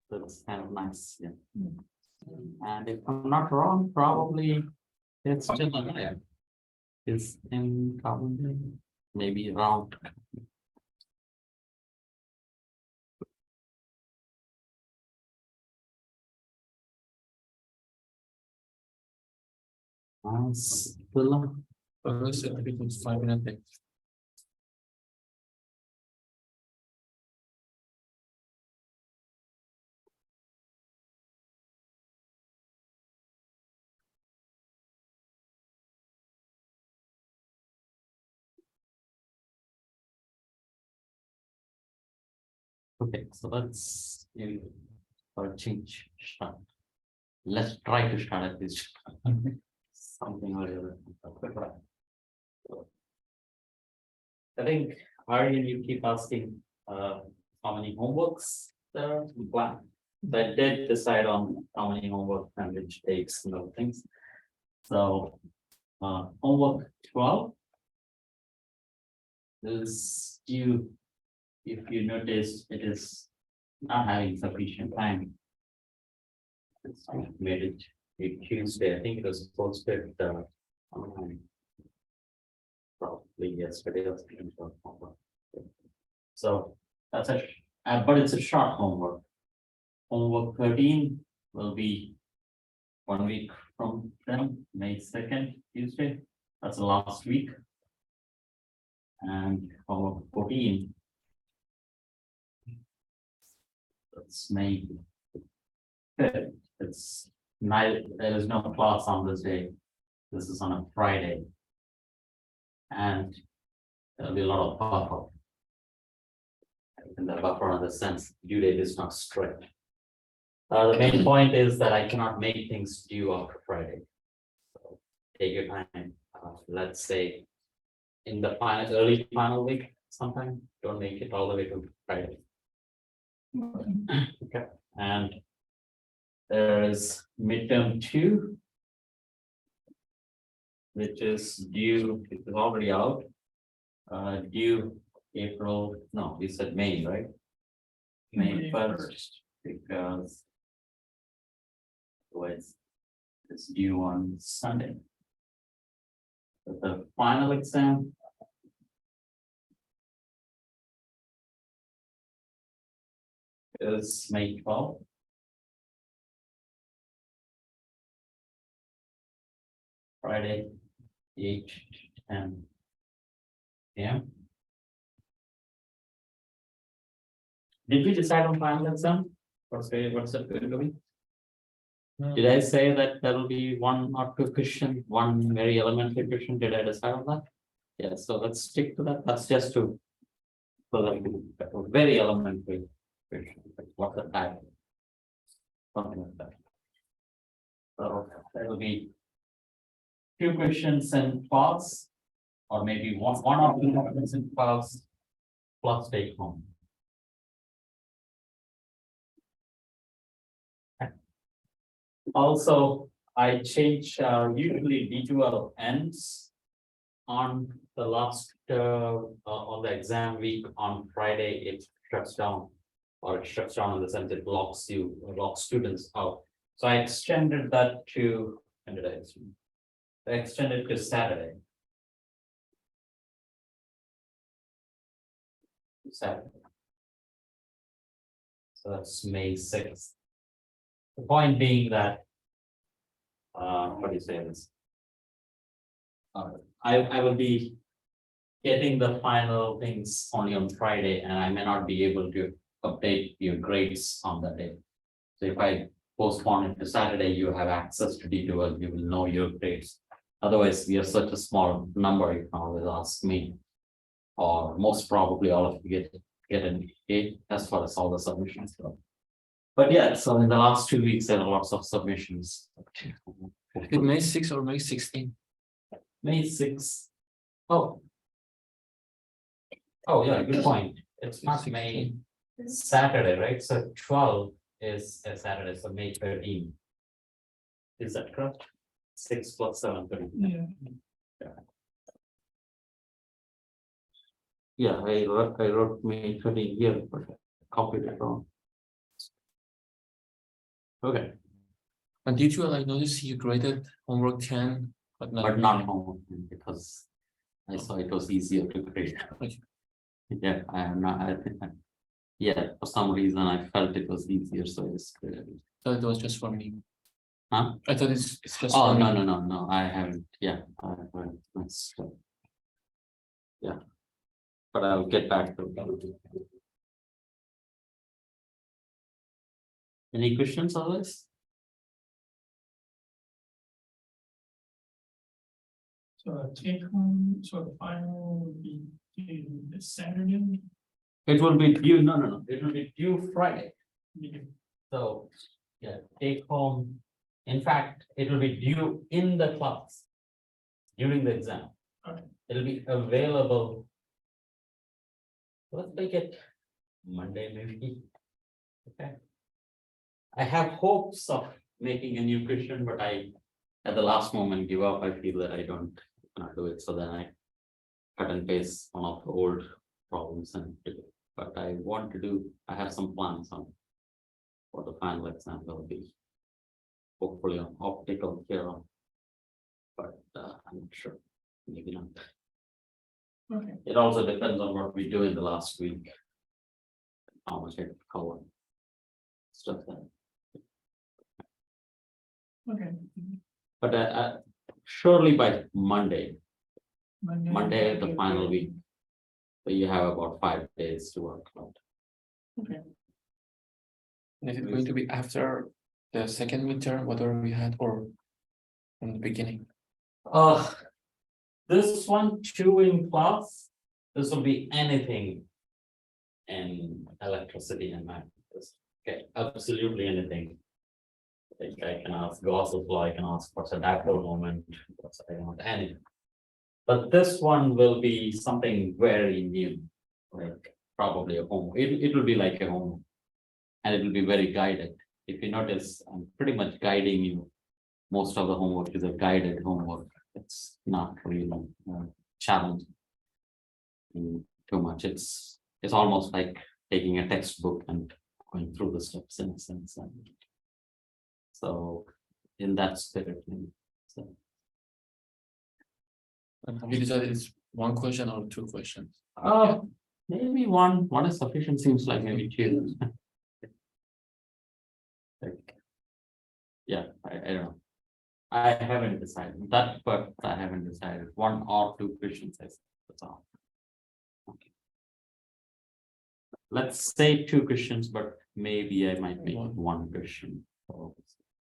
That's kind of nice. Yeah. And if I'm not wrong, probably it's still alive. It's in probably maybe around. Still, It's 5 minutes. okay, so let's for a change start. Let's try to start at this something or the other. I think Aryan, you keep asking how many homeworks there are to plan. But I did decide on how many homework and which dates and other things. So homework 12 is due. If you notice, it is not having sufficient time. It's made it a Tuesday. I think it was posted online. Probably yesterday or something. So that's but it's a short homework. Homework 13 will be 1 week from then, May 2nd, Tuesday. That's the last week. And homework 14. That's May 5th. It's night. There is no class on this day. This is on a Friday. And there'll be a lot of buffer. And the buffer in the sense due date is not strict. The main point is that I cannot make things due after Friday. So take your time. Let's say in the early final week sometime. Don't make it all the way to Friday. Okay. And there is midterm 2, which is due, it is already out. Due April, no, we said May, right? May 1st, because it's due on Sunday. But the final exam is May 12th. Friday, 8 to 10 p.m. Did we decide on final exam? What's it going to be? Did I say that there will be 1 or 2 question, one very elementary question? Did I decide on that? Yeah, so let's stick to that. That's just to so that very elementary question. Like what's the type? Something like that. So there will be 2 questions in class, or maybe one or 2 questions in class, plus take home. Also, I change usually D2L ends on the last on the exam week on Friday. It shuts down, or it shuts down in the sense it locks students out. So I extended that to, when did I extended to Saturday. Saturday. So that's May 6th. The point being that, what do you say this? I will be getting the final things only on Friday, and I may not be able to update your grades on that day. So if I postpone it to Saturday, you have access to D2L, you will know your grades. Otherwise, we are such a small number, you can always ask me. Or most probably all of you get an A as far as all the submissions go. But yeah, so in the last 2 weeks, there are lots of submissions. May 6 or May 16? May 6. Oh, yeah, good point. It's not May, it's Saturday, right? So 12 is a Saturday, so May 13. Is that correct? 6 plus 7, 13. Yeah, I wrote May 13 here, but I copied it wrong. Okay, And did you like notice you graded homework 10, but not? but not homework because I saw it was easier to grade. Okay. Yeah, I am not, I think, yeah, for some reason I felt it was easier, so I just graded it. So it was just for me. Huh? I thought it's just Oh, for no, me. no, I haven't, yeah, I haven't, yeah. But I'll get back to it. Any questions otherwise? So take home, so the final will be due this Saturday. It will be due, no, it will be due Friday. You So, yeah, take home. In fact, it will be due in the class during the exam. Okay. It'll be available. Let's make it Monday, maybe. Okay. I have hopes of making a new question, but I, at the last moment, give up. I feel that I don't cannot do it. So then I cut and paste one of the old problems and do it. But I want to do, I have some plans on what the final exam will be. Hopefully on optical here on. But I'm not sure, maybe not. Okay, It also depends on what we do in the last week. How much I cover. Stuff that, okay. but surely by Monday, Monday. Monday, the final week. So you have about 5 days to work out. Okay, And is it going to be after the second midterm, whatever we had, or from the beginning? This one, 2 in class, this will be anything in electricity and mathematics. Okay, absolutely anything. Like I can ask Gauss's law, I can ask what's a dipole moment, what's I want anything. But this one will be something very new, like probably a home. It will be like a home, and it will be very guided. If you notice, I'm pretty much guiding you. Most of the homework is a guided homework. It's not really challenging too much. It's almost like taking a textbook and going through the steps in a sense. And so, in that spirit, so, And have you decided it's one question or 2 questions? maybe one is sufficient. Seems like maybe 2. Like, yeah, I don't know. I haven't decided that, but I haven't decided 1 or 2 questions. That's all. Okay. Let's say 2 questions, but maybe I might make it 1 question. So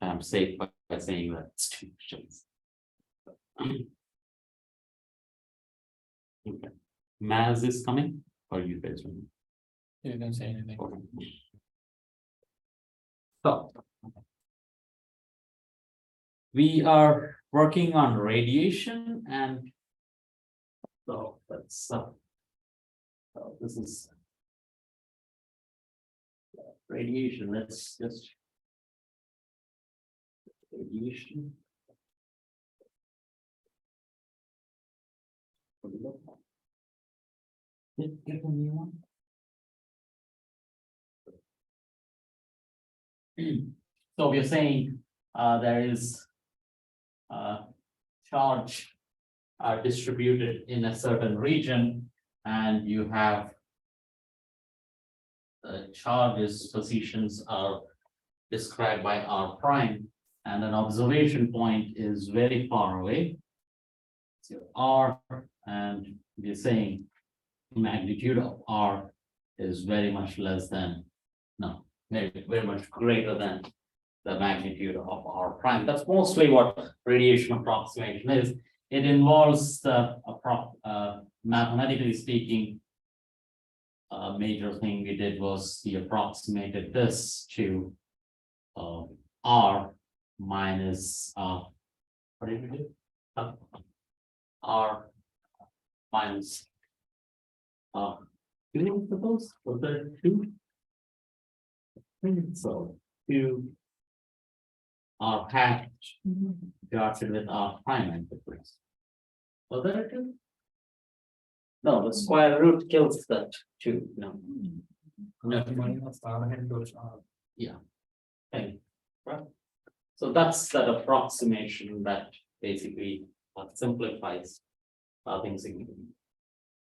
I'm safe by saying that it's 2 questions. Okay. Maz is coming, or you guys? You didn't say anything. So. We are working on radiation and. So that's so this is. Radiation, let's just. Radiation. Get a new one. So we are saying there is charge distributed in a certain region, and you have charges positions are described by R prime, and an observation point is very far away. So R, and we're saying magnitude of R is very much less than, no, very much greater than the magnitude of R prime. That's mostly what radiation approximation is. It involves the mathematically speaking, a major thing we did was we approximated this to R minus what did we do? R minus suppose was there 2? So 2 R hat divided with R prime and difference. Was there 2? No, the square root kills that 2. No. Yeah. Okay. Right. So that's that approximation that basically simplifies things.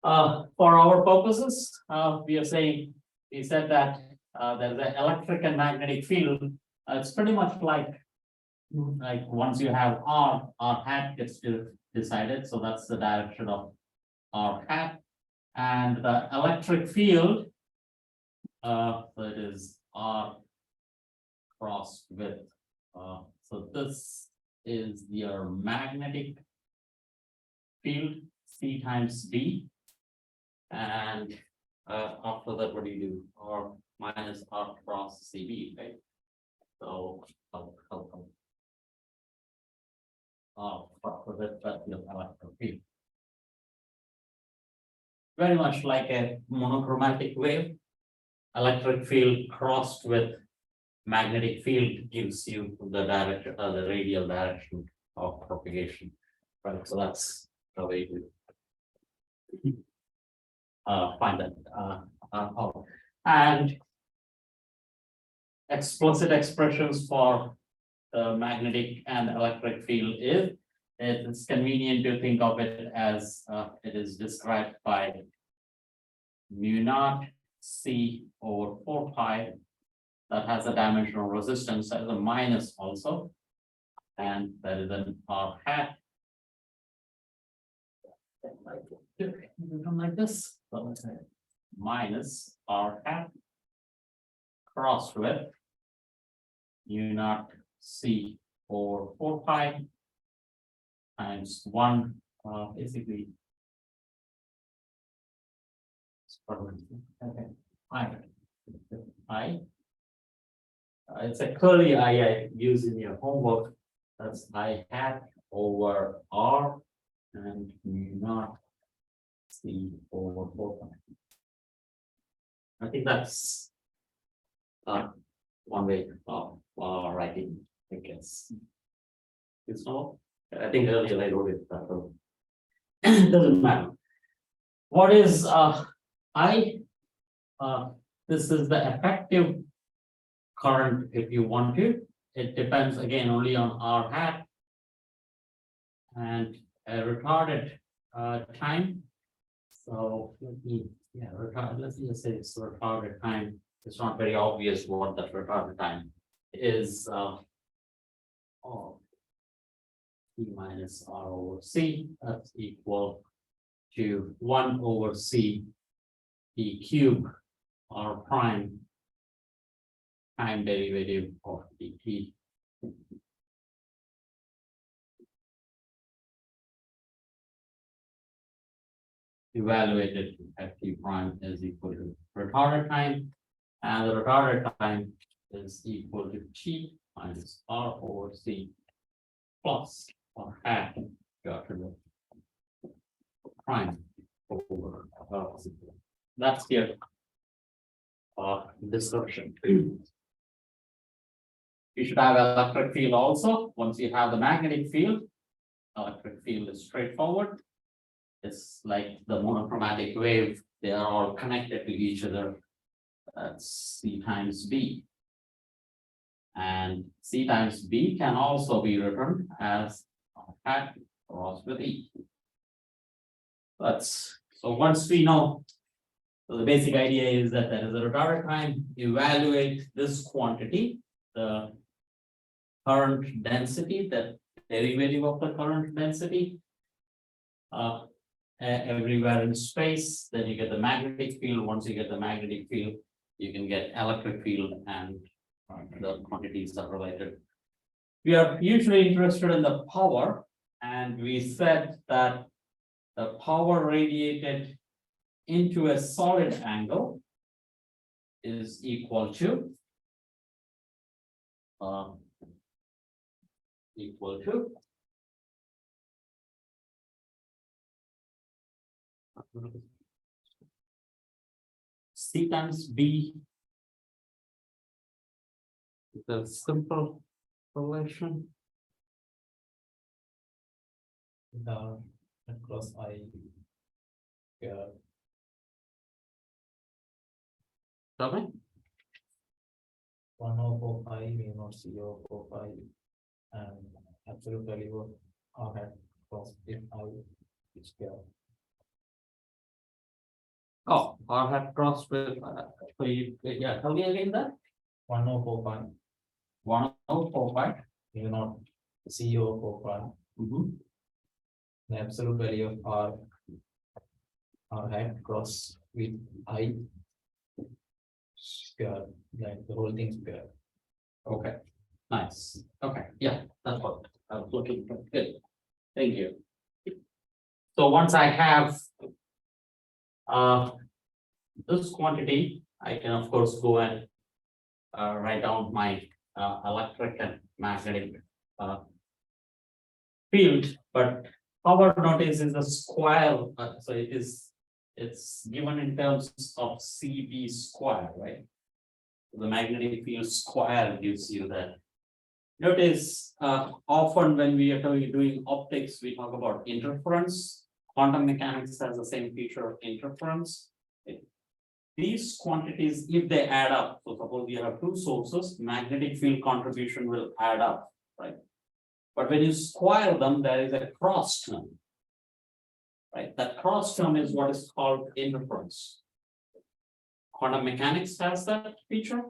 For our purposes, we are saying, we said that there's an electric and magnetic field. It's pretty much like once you have R hat gets decided, so that's the direction of R hat. And the electric field, so it is R crossed with, so this is your magnetic field, C times B. And after that, what do you do? R minus R cross CB, right? So, after that, that's your electric field. Very much like a monochromatic wave. Electric field crossed with magnetic field gives you the direction, the radial direction of propagation. Right, so that's the way to find that out. And explicit expressions for the magnetic and electric field is, it's convenient to think of it as it is described by mu naught C over 4 pi. That has a dimensional resistance as a minus also, and that is an R hat. Like this, so let's say minus R hat crossed with mu naught C over 4 pi times 1, basically. Okay, I. It's a curly I use in your homework. That's I hat over R and mu naught C over 4 pi. I think that's one way of writing, I guess. It's not, I think earlier I wrote it that way. Doesn't matter. What is this is the effective current if you want to. It depends again only on R hat and a retarded time. So let me, let's just say it's retarded time. It's not very obvious what that retarded time is. T minus R over C, that's equal to 1 over C E cube R prime time derivative of dt. Evaluated at T prime is equal to retarded time, and the retarded time is equal to T minus R over C plus R hat got to the prime over that's here description. You should have electric field also. Once you have the magnetic field, electric field is straightforward. It's like the monochromatic wave, they are all connected to each other. That's C times B. And C times B can also be written as R hat crossed with E. That's so once we know, so the basic idea is that there is a retarded time, evaluate this quantity, the current density, the derivative of the current density. Everywhere in space, then you get the magnetic field. Once you get the magnetic field, you can get electric field, and the quantities are related. We are usually interested in the power, and we said that the power radiated into a solid angle is equal to C times B. The simple relation. Across I. Yeah. Okay. 1045 mu naught CO45 and absolute value of R hat cross if I is square. Oh, or have crossed with, so yeah, tell me again that, 1045 1045. mu naught CO45 the absolute value of R hat cross with I square, like the whole thing square. Okay, nice, okay, yeah, that's what I was looking for, good, thank you. So once I have. This quantity, I can of course go and. Write down my electric and magnetic. Field, but power notice is a square, so it is. It's given in terms of CB square, right? The magnetic field square gives you that. Notice, often when we are doing optics, we talk about interference. Quantum mechanics has the same feature of interference. These quantities, if they add up, so suppose we have two sources, magnetic field contribution will add up, right? But when you square them, there is a cross term. Right, that cross term is what is called interference. Quantum mechanics has that feature,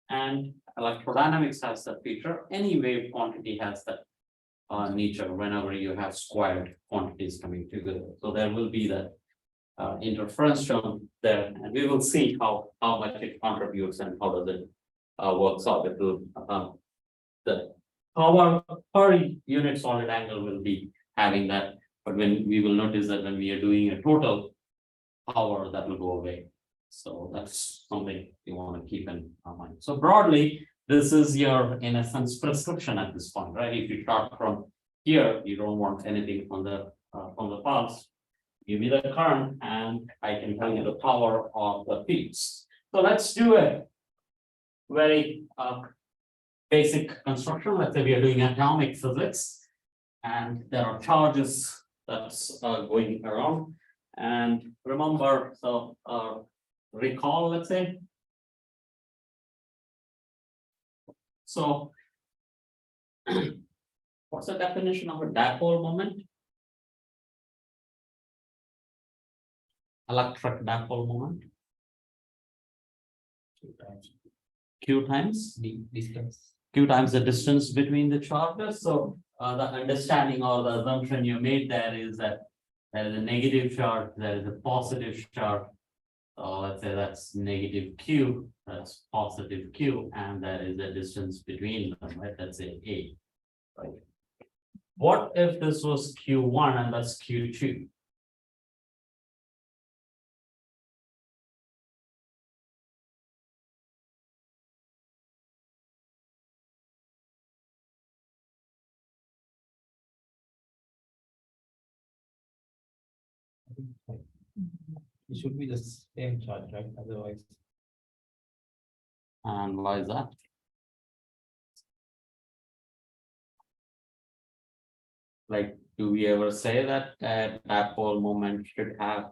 and electrodynamics has that feature. Any wave quantity has that nature whenever you have squared quantities coming together. So there will be that interference term there, and we will see how much it contributes and how does it works out. It will the power per unit solid angle will be having that, but when we will notice that when we are doing a total power, that will go away. So that's something you want to keep in mind. So broadly, this is your, in a sense, prescription at this point, right? If you start from here, you don't want anything from the pulse. Give me the current, and I can tell you the power of the fields. So let's do a very basic construction. Let's say we are doing atomic physics, and there are charges that's going around. And remember, so recall, let's say. So what's the definition of a dipole moment? Electric dipole moment. Q times The distance. Q times the distance between the charges. So the understanding or the assumption you made there is that there is a negative charge, there is a positive charge. So let's say that's negative Q, that's positive Q, and there is a distance between them, right? Let's say A. Right. What if this was Q1 and that's Q2? It should be the same charge, right? Otherwise, And why is that? Like, do we ever say that dipole moment should have?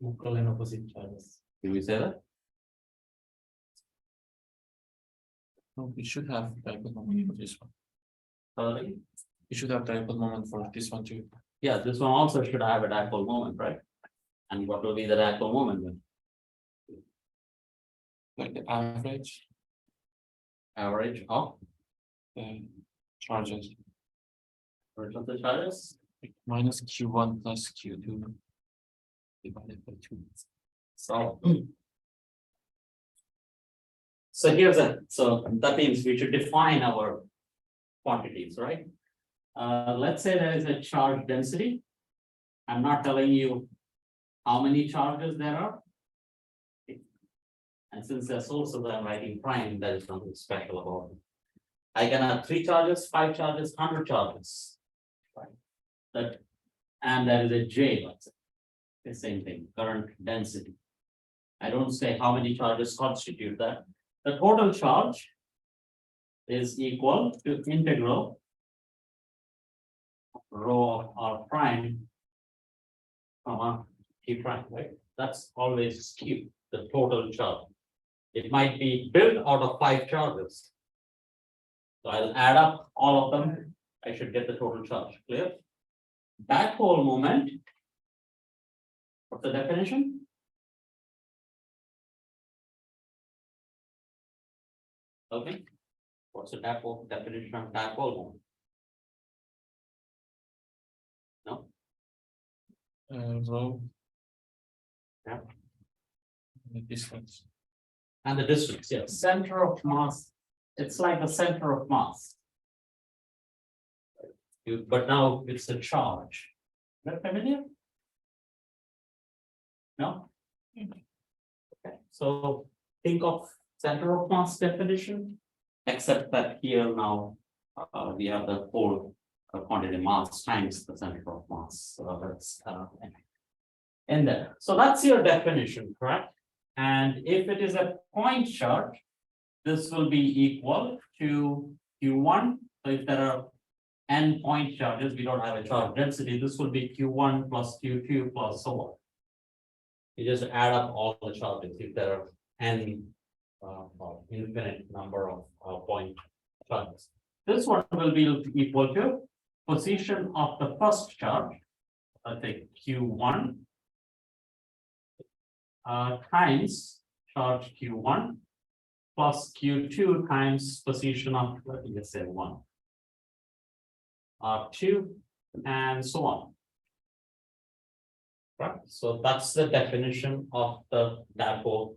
equal and opposite charges. Do we say that? No, we should have dipole moment for this one. Sorry? We should have dipole moment for this one too. Yeah, this one also should have a dipole moment, right? And what will be the dipole moment then? Like the average Average of charges average of the charges? minus Q1 plus Q2 divided by 2. So. So here's so that means we should define our quantities, right? Let's say there is a charge density. I'm not telling you how many charges there are. And since they're sources, I'm writing prime, there is nothing special about it. I can have 3 charges, 5 charges, 100 charges. Right. That, and there is a J, let's say. The same thing, current density. I don't say how many charges constitute that. The total charge is equal to integral rho of R prime, T prime, right? That's always Q, the total charge. It might be built out of 5 charges. So I'll add up all of them. I should get the total charge, clear? Dipole moment. What's the definition? Okay. What's the definition of dipole moment? No? Rho. Yeah. The distance. And the distance, yeah, center of mass, it's like the center of mass. But now it's a charge. Is that familiar? No? Okay, so think of center of mass definition, except that here now we have the whole quantity mass times the center of mass. So that's in there. So that's your definition, correct? And if it is a point charge, this will be equal to Q1. So if there are n point charges, we don't have a charge density, this will be Q1 plus Q2 plus so on. You just add up all the charges if there are n infinite number of point charges. This one will be equal to position of the first charge, I think Q1 times charge Q1 plus Q2 times position of, let me just say 1. 2 and so on. Right, so that's the definition of the dipole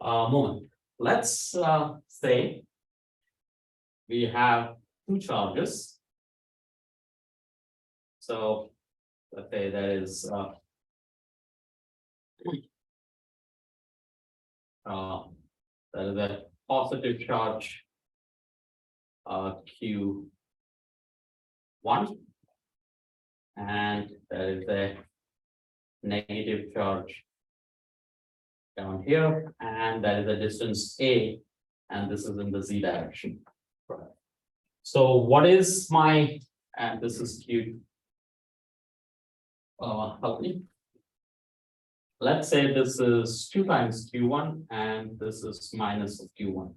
moment. Let's say we have 2 charges. So let's say there is a positive charge Q1 and there is a negative charge down here, and that is a distance A, and this is in the Z direction. Right. So what is my, and this is Q. Help me. Let's say this is 2 times Q1 and this is minus of Q1.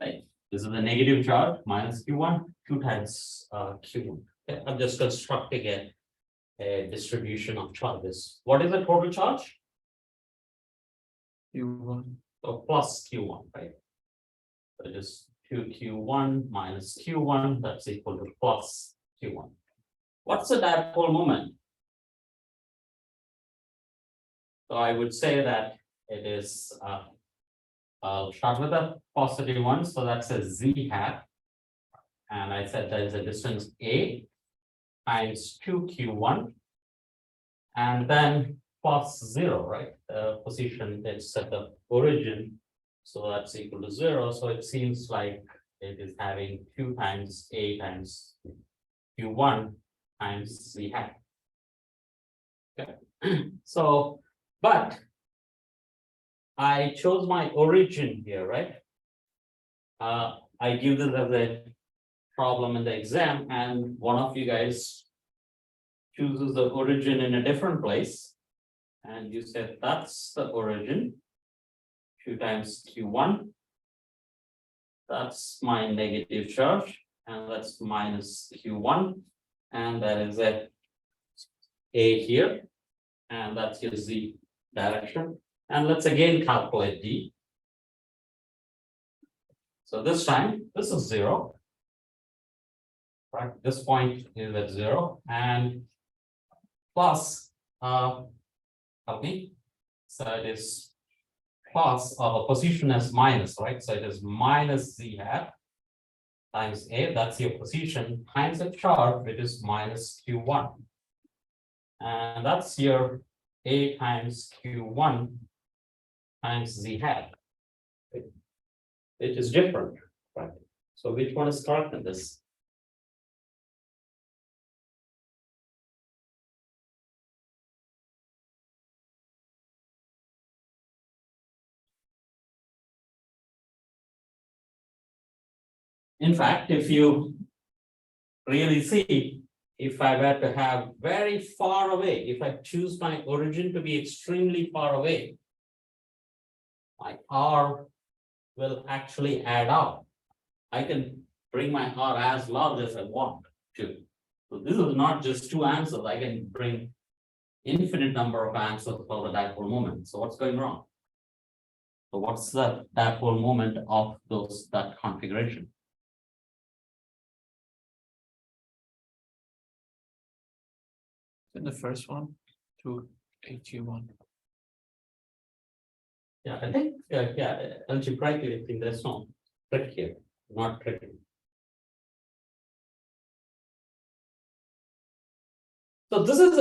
Right. This is a negative charge minus Q1, 2 times Q1. Okay. I'm just constructing a distribution of charges. What is the total charge? Q1. So plus Q1, right? So just 2Q1 minus Q1, that's equal to plus Q1. What's the dipole moment? So I would say that it is, I'll start with a positive one, so that's a Z hat. And I said there is a distance A times 2Q1. And then plus 0, right? The position that's at the origin. So that's equal to 0. So it seems like it is having 2 times A times Q1 times Z hat. Okay. So, but I chose my origin here, right? I give this as a problem in the exam, and one of you guys chooses the origin in a different place. And you said that's the origin. 2 times Q1. That's my negative charge, and that's minus Q1. And that is a here, and that's your Z direction. And let's again calculate D. So this time, this is 0. Right, this point is at 0, and plus, help me. So it is plus position as minus, right? So it is minus Z hat times A, that's your position, times a charge, which is minus Q1. And that's your A times Q1 times Z hat. It is different, right? So which one is correct in this? In fact, if you really see, if I were to have very far away, if I choose my origin to be extremely far away, my R will actually add up. I can bring my R as large as I want to. So this is not just two answers, I can bring infinite number of answers for the dipole moment. So what's going wrong? So what's the dipole moment of that configuration? Then the first one, 281. Yeah, I think, algebraically, I think there's no trick here, not tricky. So this is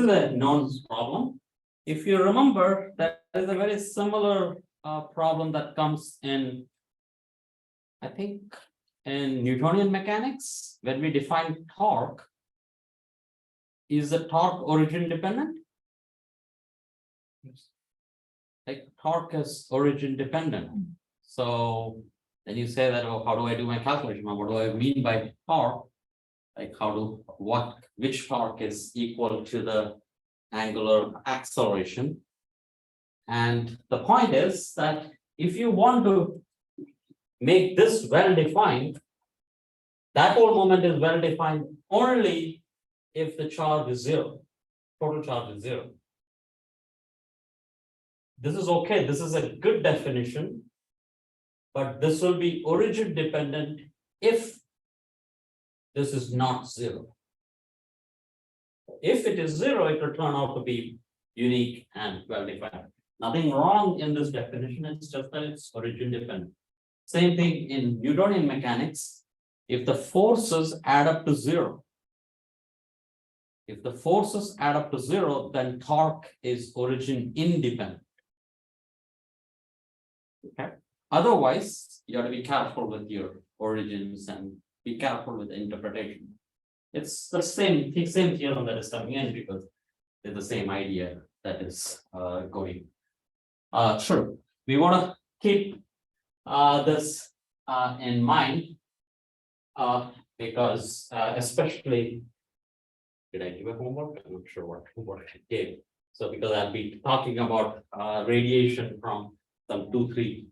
a known problem. If you remember, that is a very similar problem that comes in, I think, in Newtonian mechanics, when we define torque. Is the torque origin dependent? Like torque is origin dependent. So then you say that, oh, how do I do my calculation? What do I mean by torque? Like which torque is equal to the angular acceleration? And the point is that if you want to make this well defined, dipole moment is well defined only if the charge is zero, total charge is zero. This is okay, this is a good definition, but this will be origin dependent if this is not zero. If it is zero, it will turn out to be unique and well defined. Nothing wrong in this definition, it's just that it's origin dependent. Same thing in Newtonian mechanics, if the forces add up to zero. If the forces add up to zero, then torque is origin independent. Okay. Otherwise, you have to be careful with your origins and be careful with the interpretation. It's the same theorem that is coming in because it's the same idea that is going. Sure. We want to keep this in mind because especially. Did I give a homework? I'm not sure what homework I gave. So because I'll be talking about radiation from some 2-3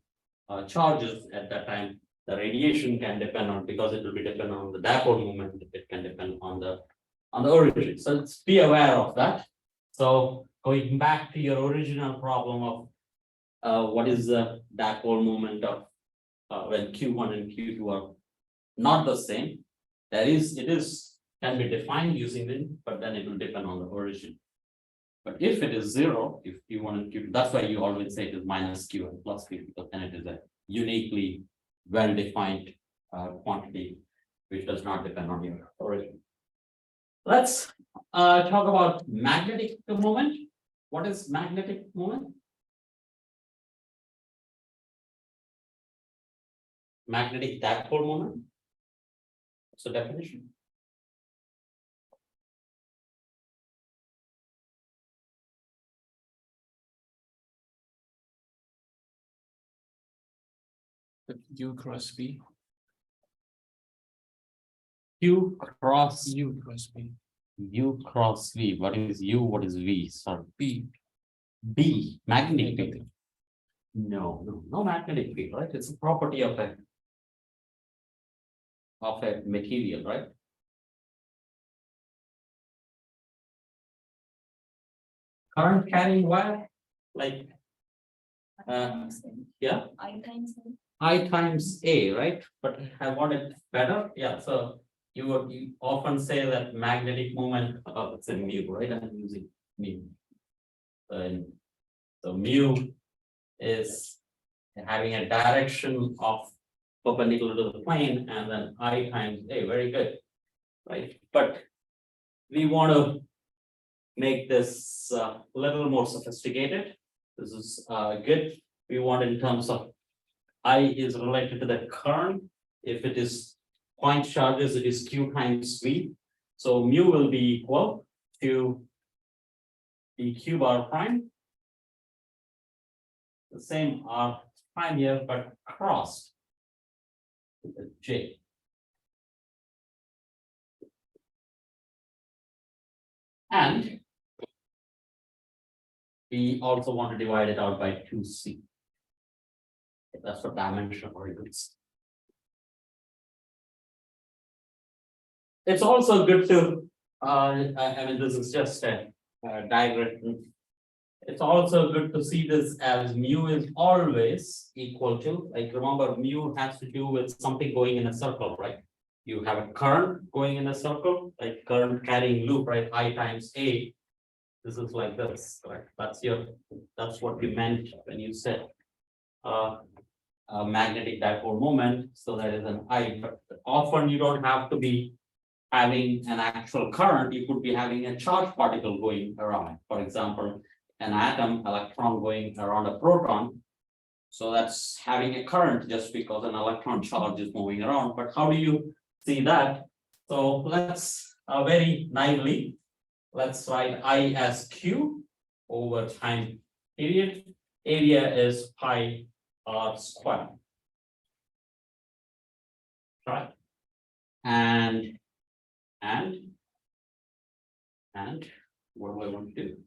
charges at that time, the radiation can depend on, because it will be dependent on the dipole moment, it can depend on the origin. So let's be aware of that. So going back to your original problem of what is the dipole moment of when Q1 and Q2 are not the same, can be defined using it, but then it will depend on the origin. But if it is zero, if Q1 and Q2, that's why you always say it is minus Q and plus Q, because then it is a uniquely well-defined quantity, which does not depend on your origin. Let's talk about magnetic moment. What is magnetic moment? Magnetic dipole moment. What's the definition? U cross V. U cross U cross V. U cross V. What is U? What is V? Sorry. B. B. Magnetic field. No magnetic field, right? It's a property of a material, right? Current carrying wire, like yeah. I times A, right? But I want it better. Yeah, so you often say that magnetic moment, it's a mu, right? I'm using mu. So mu is having a direction of perpendicular to the plane, and then I times A, very good, right? But we want to make this a little more sophisticated. This is good. We want in terms of I is related to the current. If it is point charges, it is Q times V. So mu will be equal to dq bar prime. The same R prime here, but crossed with a J. And we also want to divide it out by 2c. That's for dimensional variables. It's also good to, I mean, this is just a diagram. It's also good to see this as mu is always equal to, like, remember, mu has to do with something going in a circle, right? You have a current going in a circle, like current carrying loop, right? I times A. This is like this, right? That's what you meant when you said a magnetic dipole moment. So that is an I, but often you don't have to be having an actual current. You could be having a charged particle going around. For example, an atom electron going around a proton. So that's having a current just because an electron charge is moving around. But how do you see that? So let's very naively, let's write I as Q over time period. Area is pi r squared. Right? And what do I want to do?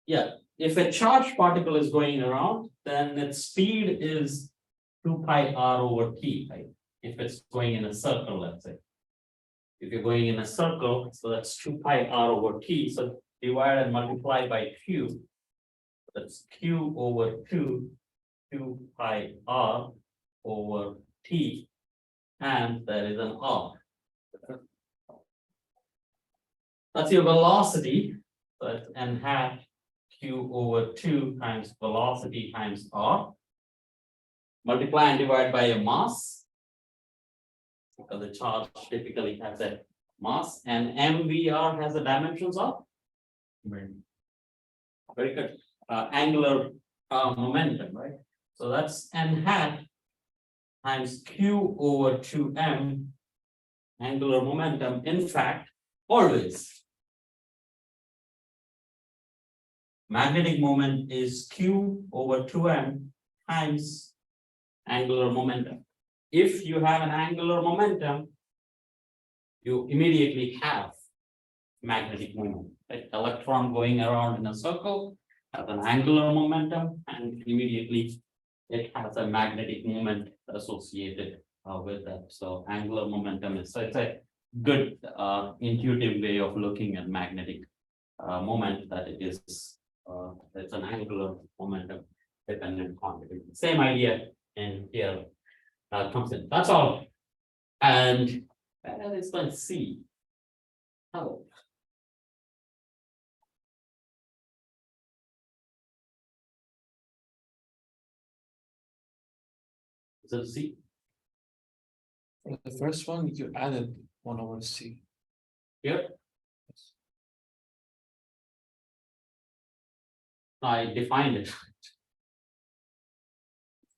Yeah, if a charged particle is going around, then its speed is 2 pi r over t, right? If it's going in a circle, let's say. If you're going in a circle, so that's 2 pi r over t. So divide and multiply by q. That's q over 2 pi r over t, and there is an r. That's your velocity. So it's n hat q over 2 times velocity times r. Multiply and divide by a mass, because the charge typically has a mass, and mvr has the dimensions of very good angular momentum, right? So that's n hat times q over 2m angular momentum. In fact, always magnetic moment is q over 2m times angular momentum. If you have an angular momentum, you immediately have magnetic moment. Like electron going around in a circle has an angular momentum, and immediately it has a magnetic moment associated with that. So angular momentum is, so it's a good intuitive way of looking at magnetic moment, that it is it's an angular momentum dependent quantity. Same idea in here comes in. That's all. And let's see. Oh. Is it C? For the first one, you added 1 over c. Here? I defined it.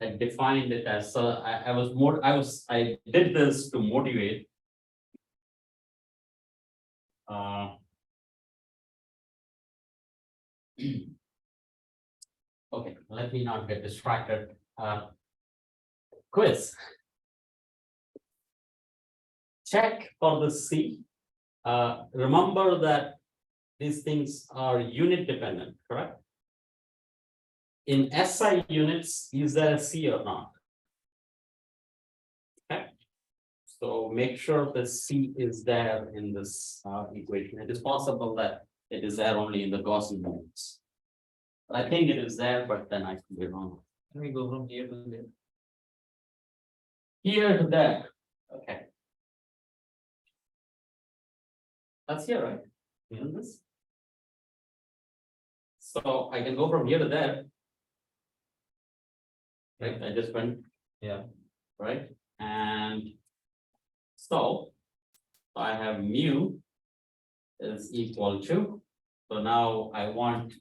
I defined it as, so I did this to motivate. Okay, let me not get distracted. Quiz. Check for the C. Remember that these things are unit dependent, correct? In SI units, is there a C or not? Okay. So make sure the C is there in this equation. It is possible that it is there only in the Gaussian units. I think it is there, but then I could be wrong. Can we go from here to there? Here to there. Okay. That's here, right? Isn't this? So I can go from here to there. Right, I just went. Yeah. Right, and so I have mu is equal to, so now I want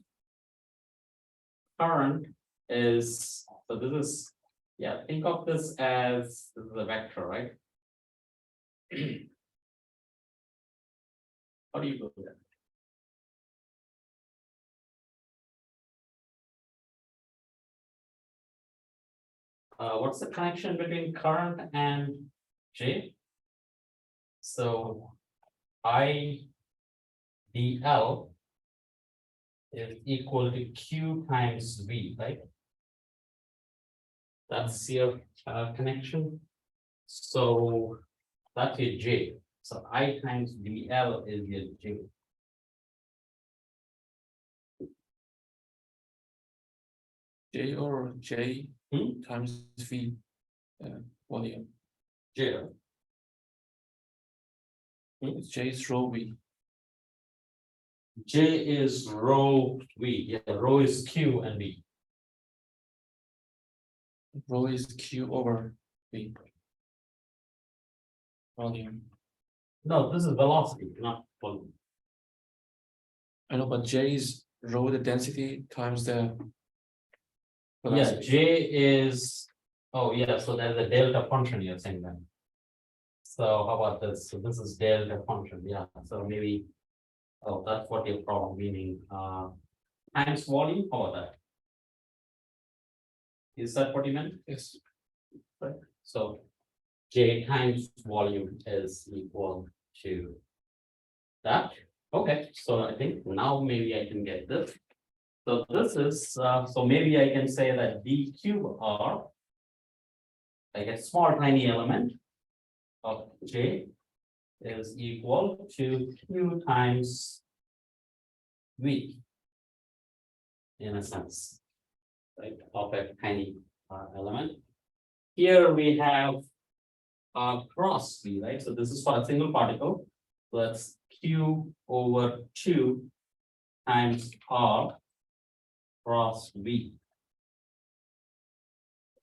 current is, so this is, yeah, think of this as, this is a vector, right? How do you do that? What's the connection between current and J? So I dl is equal to q times v, right? That's your connection. So that's your j. So I times dl is your j. J or J Hmm? times V volume. J. J is rho V. J is rho v. Yeah, rho is q and v. Rho is Q over V. Volume. No, this is velocity, not volume. I know, but J is rho the density times the. Yeah, velocity. J is, oh yeah, so there's a delta function you're saying then. So how about this? So this is delta function, yeah, so maybe, oh, that's what your problem meaning, times volume, how about that? Is that what you meant? Yes. So J times volume is equal to that. Okay, so I think now maybe I can get this. So this is, so maybe I can say that d cube r, like a small tiny element of J is equal to q times v. In a sense, right, of a tiny element. Here we have cross v, right? So this is for a single particle. So that's q over 2 times r cross v.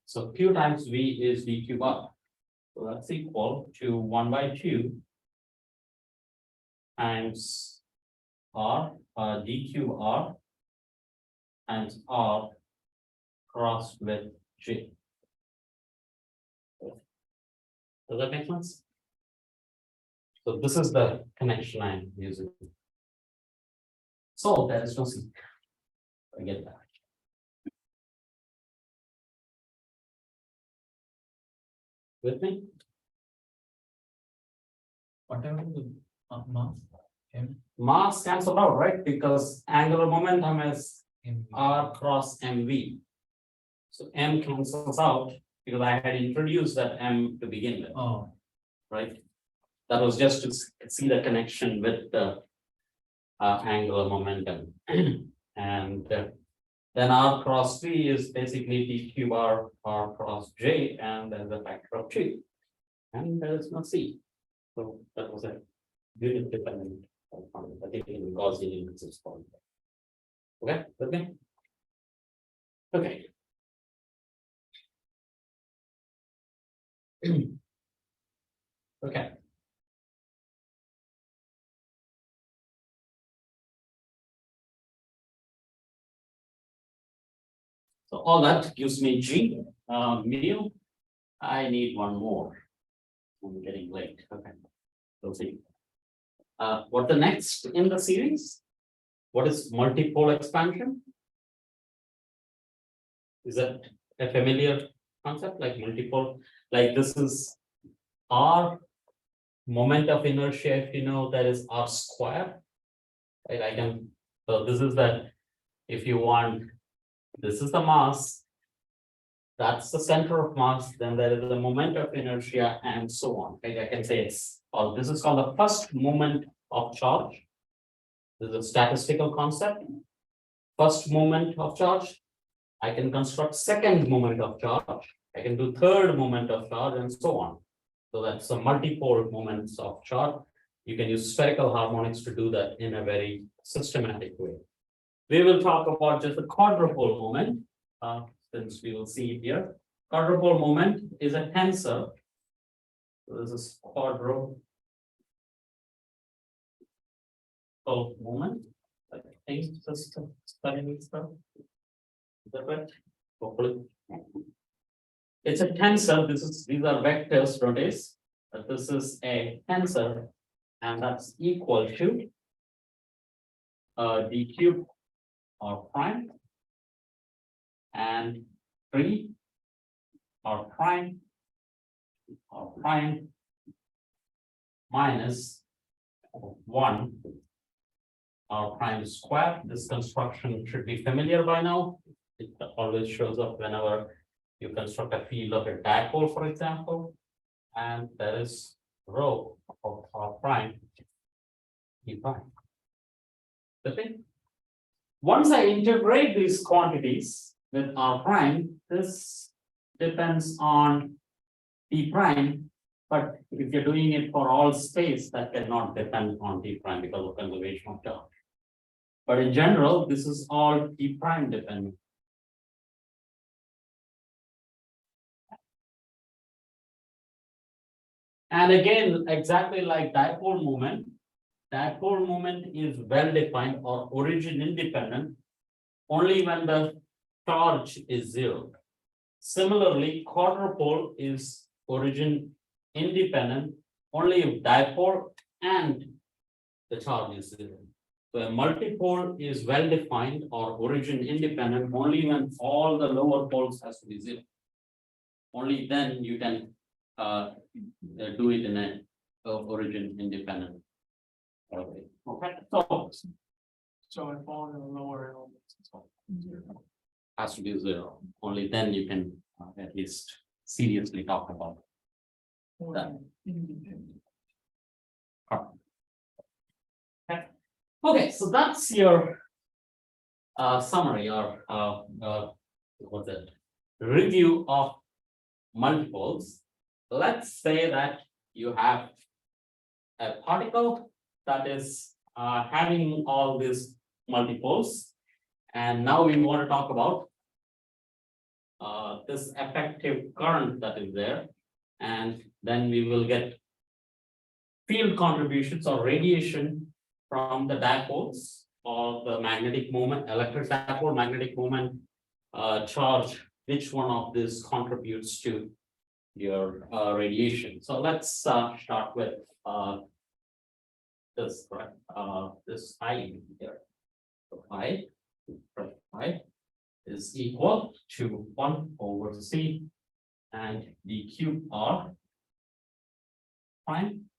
So q times v is d cube r. So that's equal to 1/2 times r d cube r times r crossed with j. Does that make sense? So this is the connection I'm using. So there is no C. I get that. With me? Whatever the mass m Mass cancel out, right? Because angular momentum is in r cross mv. So m cancels out because I had introduced that m to begin with, oh right? That was just to see the connection with the angular momentum. And then r cross v is basically d cube r cross j, and there's a factor of 2. And there is no c. So that was a unit dependent. I think in Gaussian units is called. Okay, with me? Okay. Okay. So all that gives me G, mu. I need one more. I'm getting late, okay. We'll see. What the next in the series? What is multipole expansion? Is that a familiar concept, like multipole? Like this is R moment of inertia, if you know, that is R square. Right, I can, so this is that, if you want, this is the mass. That's the center of mass, then there is the moment of inertia and so on. Right? I can say it's, or this is called the first moment of charge. This is a statistical concept. First moment of charge. I can construct second moment of charge. I can do third moment of charge and so on. So that's a multipole moments of charge. You can use spherical harmonics to do that in a very systematic way. We will talk about just the quadrupole moment, since we will see it here. Quadrupole moment is a tensor. So this is quadrupole moment. I think just studying stuff. Is that right? Hopefully. It's a tensor. These are vectors nowadays. But this is a tensor, and that's equal to d cube r prime and 3 r prime minus 1 r prime square. This construction should be familiar by now. It always shows up whenever you construct a field of a dipole, for example. And there is rho of r prime d prime. Okay. Once I integrate these quantities with r prime, this depends on d prime. But if you're doing it for all space, that cannot depend on d prime because of conservation of charge. But in general, this is all d prime dependent. And again, exactly like dipole moment is well defined or origin independent only when the charge is zero. Similarly, quadrupole is origin independent only if dipole and the charge is zero. So a multipole is well defined or origin independent only when all the lower poles has to be zero. Only then you can do it in a origin independent. Okay, So if all the lower elements, it's all zero. has to be zero. Only then you can at least seriously talk about Or That. independent. Okay, so that's your summary or what's it? Review of multiples. Let's say that you have a particle that is having all these multiples, and now we want to talk about this effective current that is there, and then we will get field contributions or radiation from the dipoles or the magnetic moment, electric dipole, magnetic moment, charge, which one of these contributes to your radiation. So let's start with this, right? This I here. So I is equal to 1 over C and d cube r prime.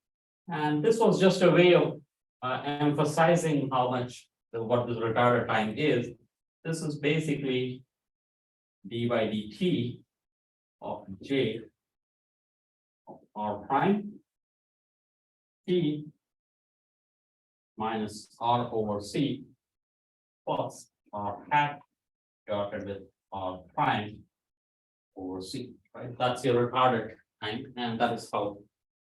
And this was just a way of emphasizing how much what this retarded time is. This is basically d by dt of j of r prime t minus r over c plus r hat dotted with r prime over c, right? That's your retarded time, and that is how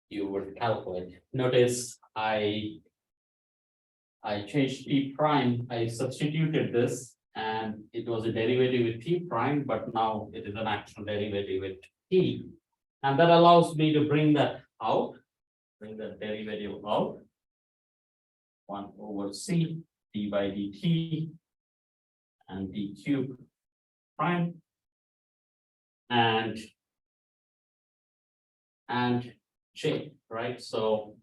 you would calculate. Notice I changed t prime, I substituted this, and it was a derivative with t prime, but now it is an actual derivative with t. And that allows me to bring that out, bring the derivative out. 1 over c d by dt and d cube prime and j, right? So,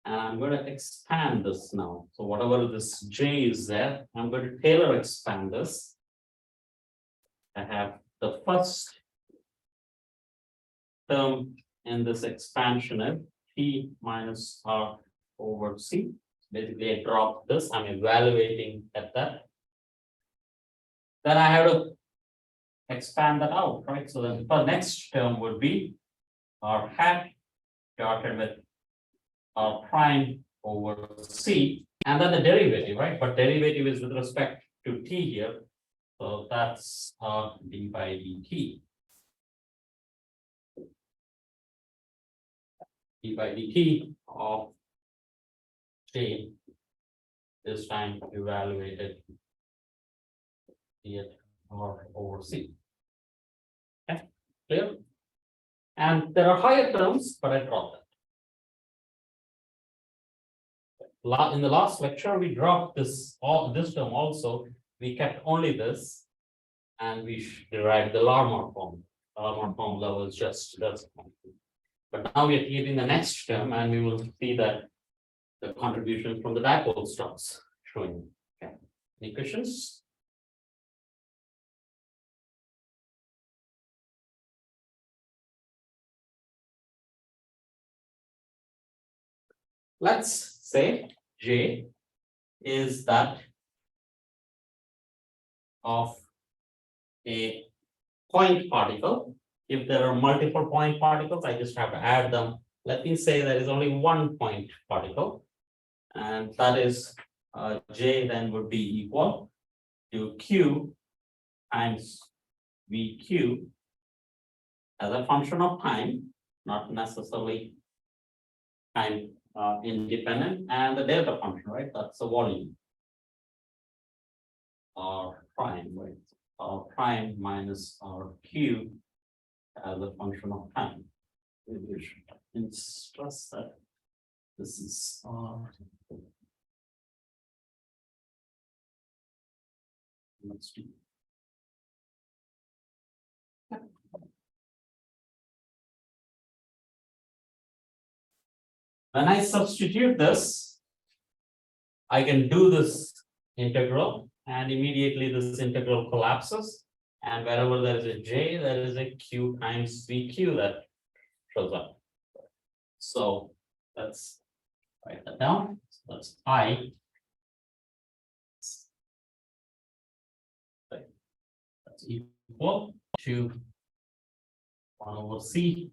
and I'm going to expand this now. So whatever this j is there, I'm going to Taylor expand this. I have the first term in this expansion is t minus r over c. Basically, I drop this, I'm evaluating at that. Then I have to expand that out, right? So then the next term would be r hat dotted with r prime over c, and then the derivative, right? But derivative is with respect to t here. So that's d by dt. D by dt of j, this time evaluated at r over c. Okay, clear? And there are higher terms, but I dropped that. In the last lecture, we dropped this term also. We kept only this, and we derived the Larmor form. Larmor formula was just that's. But now we are keeping the next term, and we will see that the contribution from the dipole stops showing. Okay. Any questions? let's say J is that of a point particle. If there are multiple point particles, I just have to add them. Let me say there is only one point particle, and that is J then would be equal to Q times VQ as a function of time, not necessarily time independent, and the delta function, right? That's the volume. R prime, right? R prime minus R Q as a function of time. We should stress that this is let's do. When I substitute this, I can do this integral, and immediately this integral collapses. And wherever there is a J, there is a Q times VQ that shows up. So let's write that down. So that's I. That's equal to 1 over C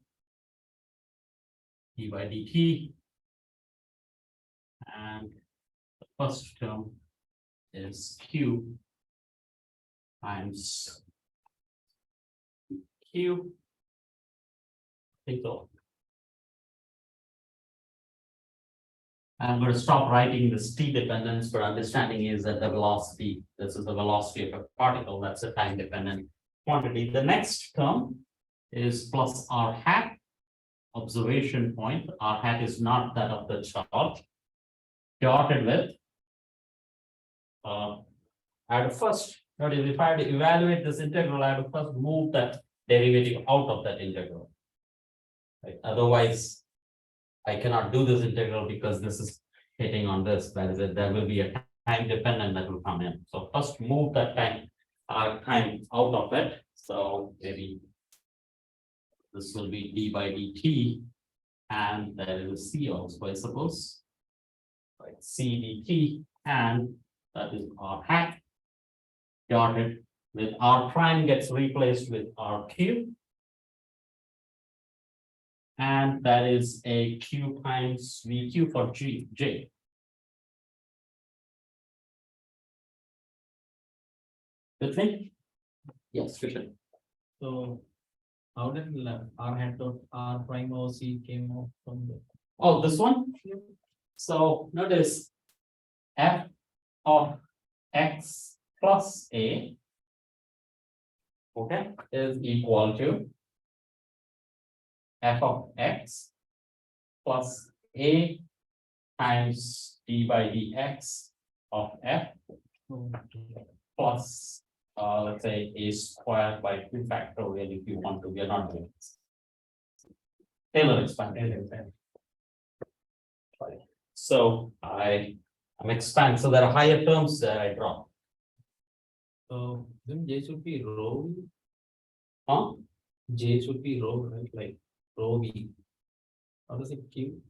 d by dt. And the first term is Q times Q. So I'm going to stop writing this t dependence, but understanding is that the velocity, this is the velocity of a particle, that's a time dependent quantity. The next term is plus r hat, observation point. R hat is not that of the charge, dotted with I had to first, notice if I had to evaluate this integral, I have to first move that derivative out of that integral. Right? Otherwise, I cannot do this integral because this is hitting on this. That is it. There will be a time dependent that will come in. So first move that time out of it. So maybe this will be d by dt, and there is C also, I suppose. Right, C dt, and that is r hat dotted with r prime gets replaced with r cube. And that is a Q times VQ for J. With me? Yes, Christian. So how did R hat dot R prime or C came out from the? Oh, this one? So notice f of x plus a, okay, is equal to f of x plus a times d by dx of f plus let's say a squared by 2 factorial if you want to. We are not doing this. Taylor expanded. So I'm expand. So there are higher terms that I draw. So then J should be rho. Huh? J should be rho, right? Like rho V. How does it Q?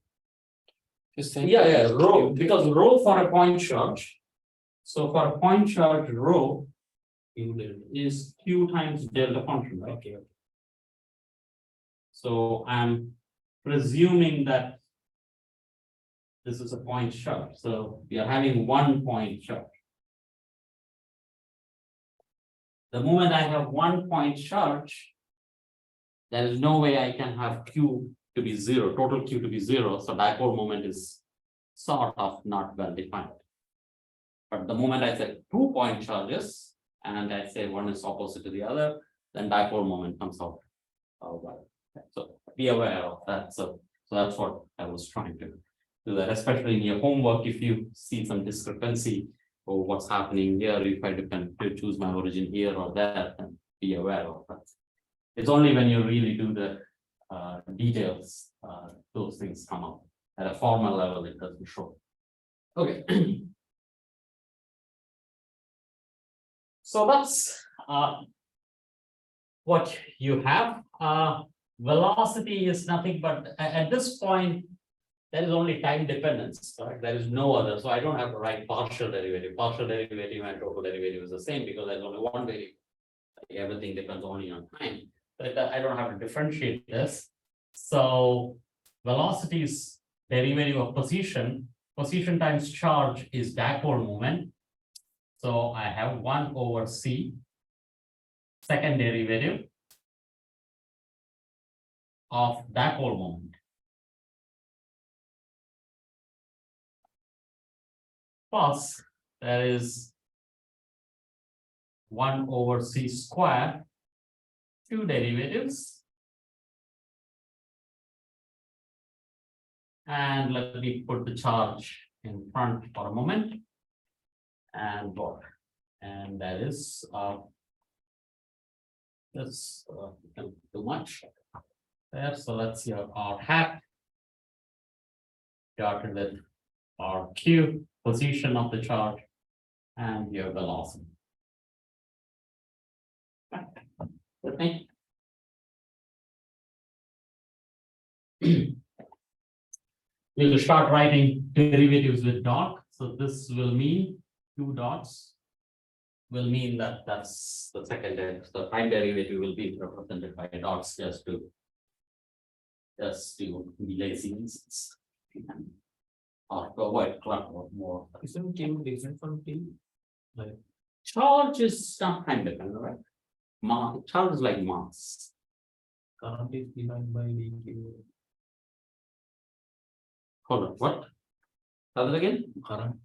Yeah, rho, because rho for a point charge. So for a point charge, rho Q delta. is Q times delta function, right? Okay. So I'm presuming that this is a point charge. So we are having one point charge. The moment I have one point charge, there is no way I can have Q to be zero, total Q to be zero. So dipole moment is sort of not well defined. But the moment I say 2 point charges and I say one is opposite to the other, then dipole moment comes out. Well. So be aware of that. So that's what I was trying to do, that especially in your homework, if you see some discrepancy or what's happening here, if I depend to choose my origin here or there, then be aware of that. It's only when you really do the details, those things come up. At a formal level, it doesn't show. Okay. So that's what you have. Velocity is nothing but at this point, there is only time dependence, correct? There is no other, so I don't have to write partial derivative. Partial derivative and total derivative is the same because there's only one variable. Everything depends only on time, but I don't have to differentiate this. So velocity's derivative of position times charge is dipole moment. So I have 1 over c, second derivative of dipole moment. Plus, there is 1 over c square, two derivatives. And let me put the charge in front for a moment. And what? And that is this too much there. So let's see our hat dotted with our q, position of the charge, and your velocity. With me? We will start writing derivatives with dot. So this will mean 2 dots will mean that that's the second derivative. The time derivative will be represented by dots just to be lazy or to avoid clutter more. Isn't Q different from T? Like, Charge is not time dependent, right? Charge is like mass. current is defined by dq. Hold on, what? Tell it again? Current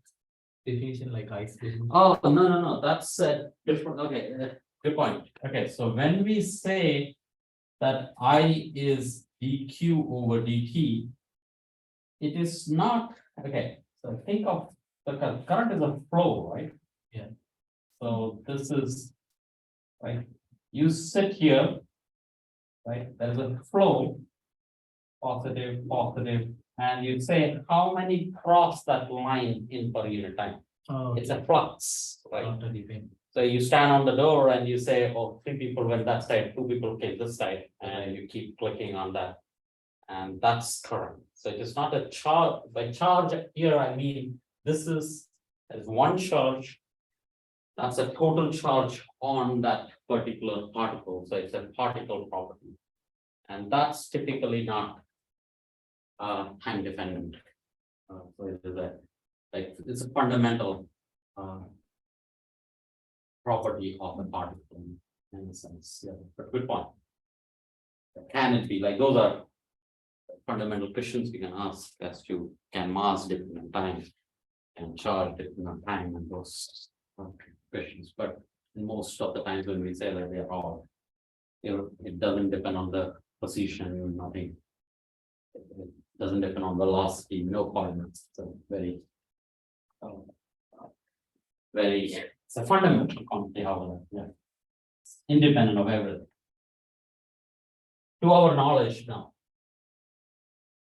definition like ice definition. Oh, no, that's different. Okay, good point. Okay, so when we say that I is dq over dt, it is not, okay, so think of the current is a flow, right? Yeah. So this is, right, you sit here, right, there's a flow, positive, and you say how many cross that line in per unit time. Oh, It's a flux, right? not a depend. So you stand on the door and you say, oh, 3 people went that side, 2 people came this side, and you keep clicking on that. And that's current. So it is not a charge. By charge here, I mean, this is as one charge. That's a total charge on that particular particle. So it's a particle property. And that's typically not time dependent. So it is it's a fundamental property of a particle in a sense. Yeah, but good point. Can it be like those are fundamental questions we can ask as to can mass depend on time and charge depend on time and those questions. But most of the times when we say that they're all, it doesn't depend on the position, nothing. It doesn't depend on velocity, no coordinates. It's a very, it's a fundamental quantity, however, yeah. Independent of everything. To our knowledge now.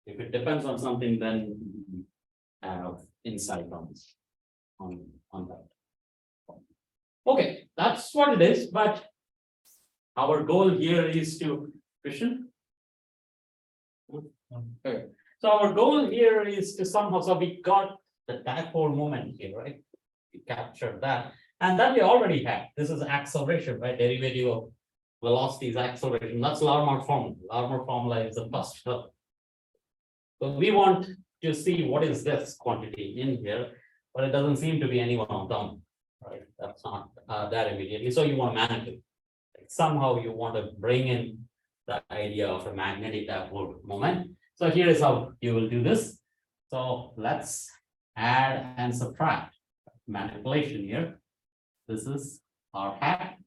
If it depends on something, then we have insight on that. Okay, that's what it is, but our goal here is to, Christian? Okay, so our goal here is to somehow, so we got the dipole moment here, right? We captured that, and that we already have. This is acceleration, right? Derivative of velocity is acceleration. That's Larmor formula. Larmor formula is the first term. So we want to see what is this quantity in here, but it doesn't seem to be any one of them, right? That's not there immediately. So you want to manipulate. Somehow you want to bring in the idea of a magnetic dipole moment. So here is how you will do this. So let's add and subtract manipulation here. This is our hat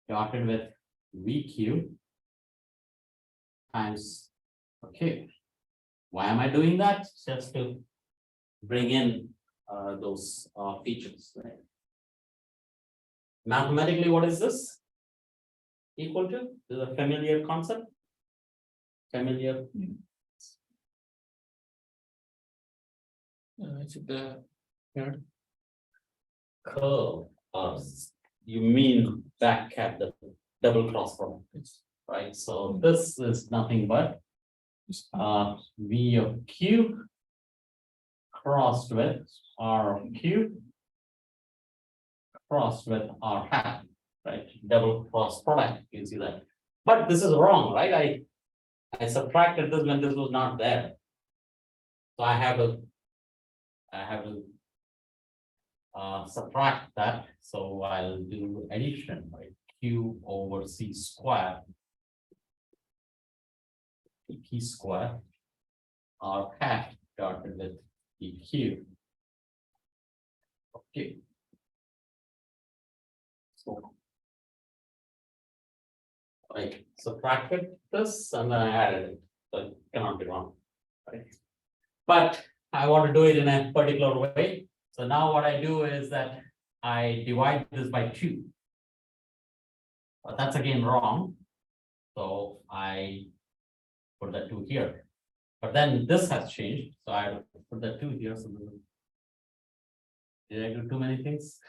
dotted with VQ times, okay. Why am I doing that? Just to bring in those features, right? Mathematically, what is this? Equal to? This is a familiar concept. Familiar. It's the third. Curve. You mean back at the double cross product, right? So this is nothing but V of Q crossed with R of Q crossed with R hat, right? Double cross product, you see that. But this is wrong, right? I subtracted this when this was not there. So I have to subtract that, so I'll do addition, right? Q over C square. P square. R hat dotted with EQ. Okay. So. I subtracted this and then I added it, so it cannot be wrong, right? But I want to do it in a particular way. So now what I do is that I divide this by 2. But that's again wrong. So I put the 2 here. But then this has changed. So I put the 2 here. So did I do too many things?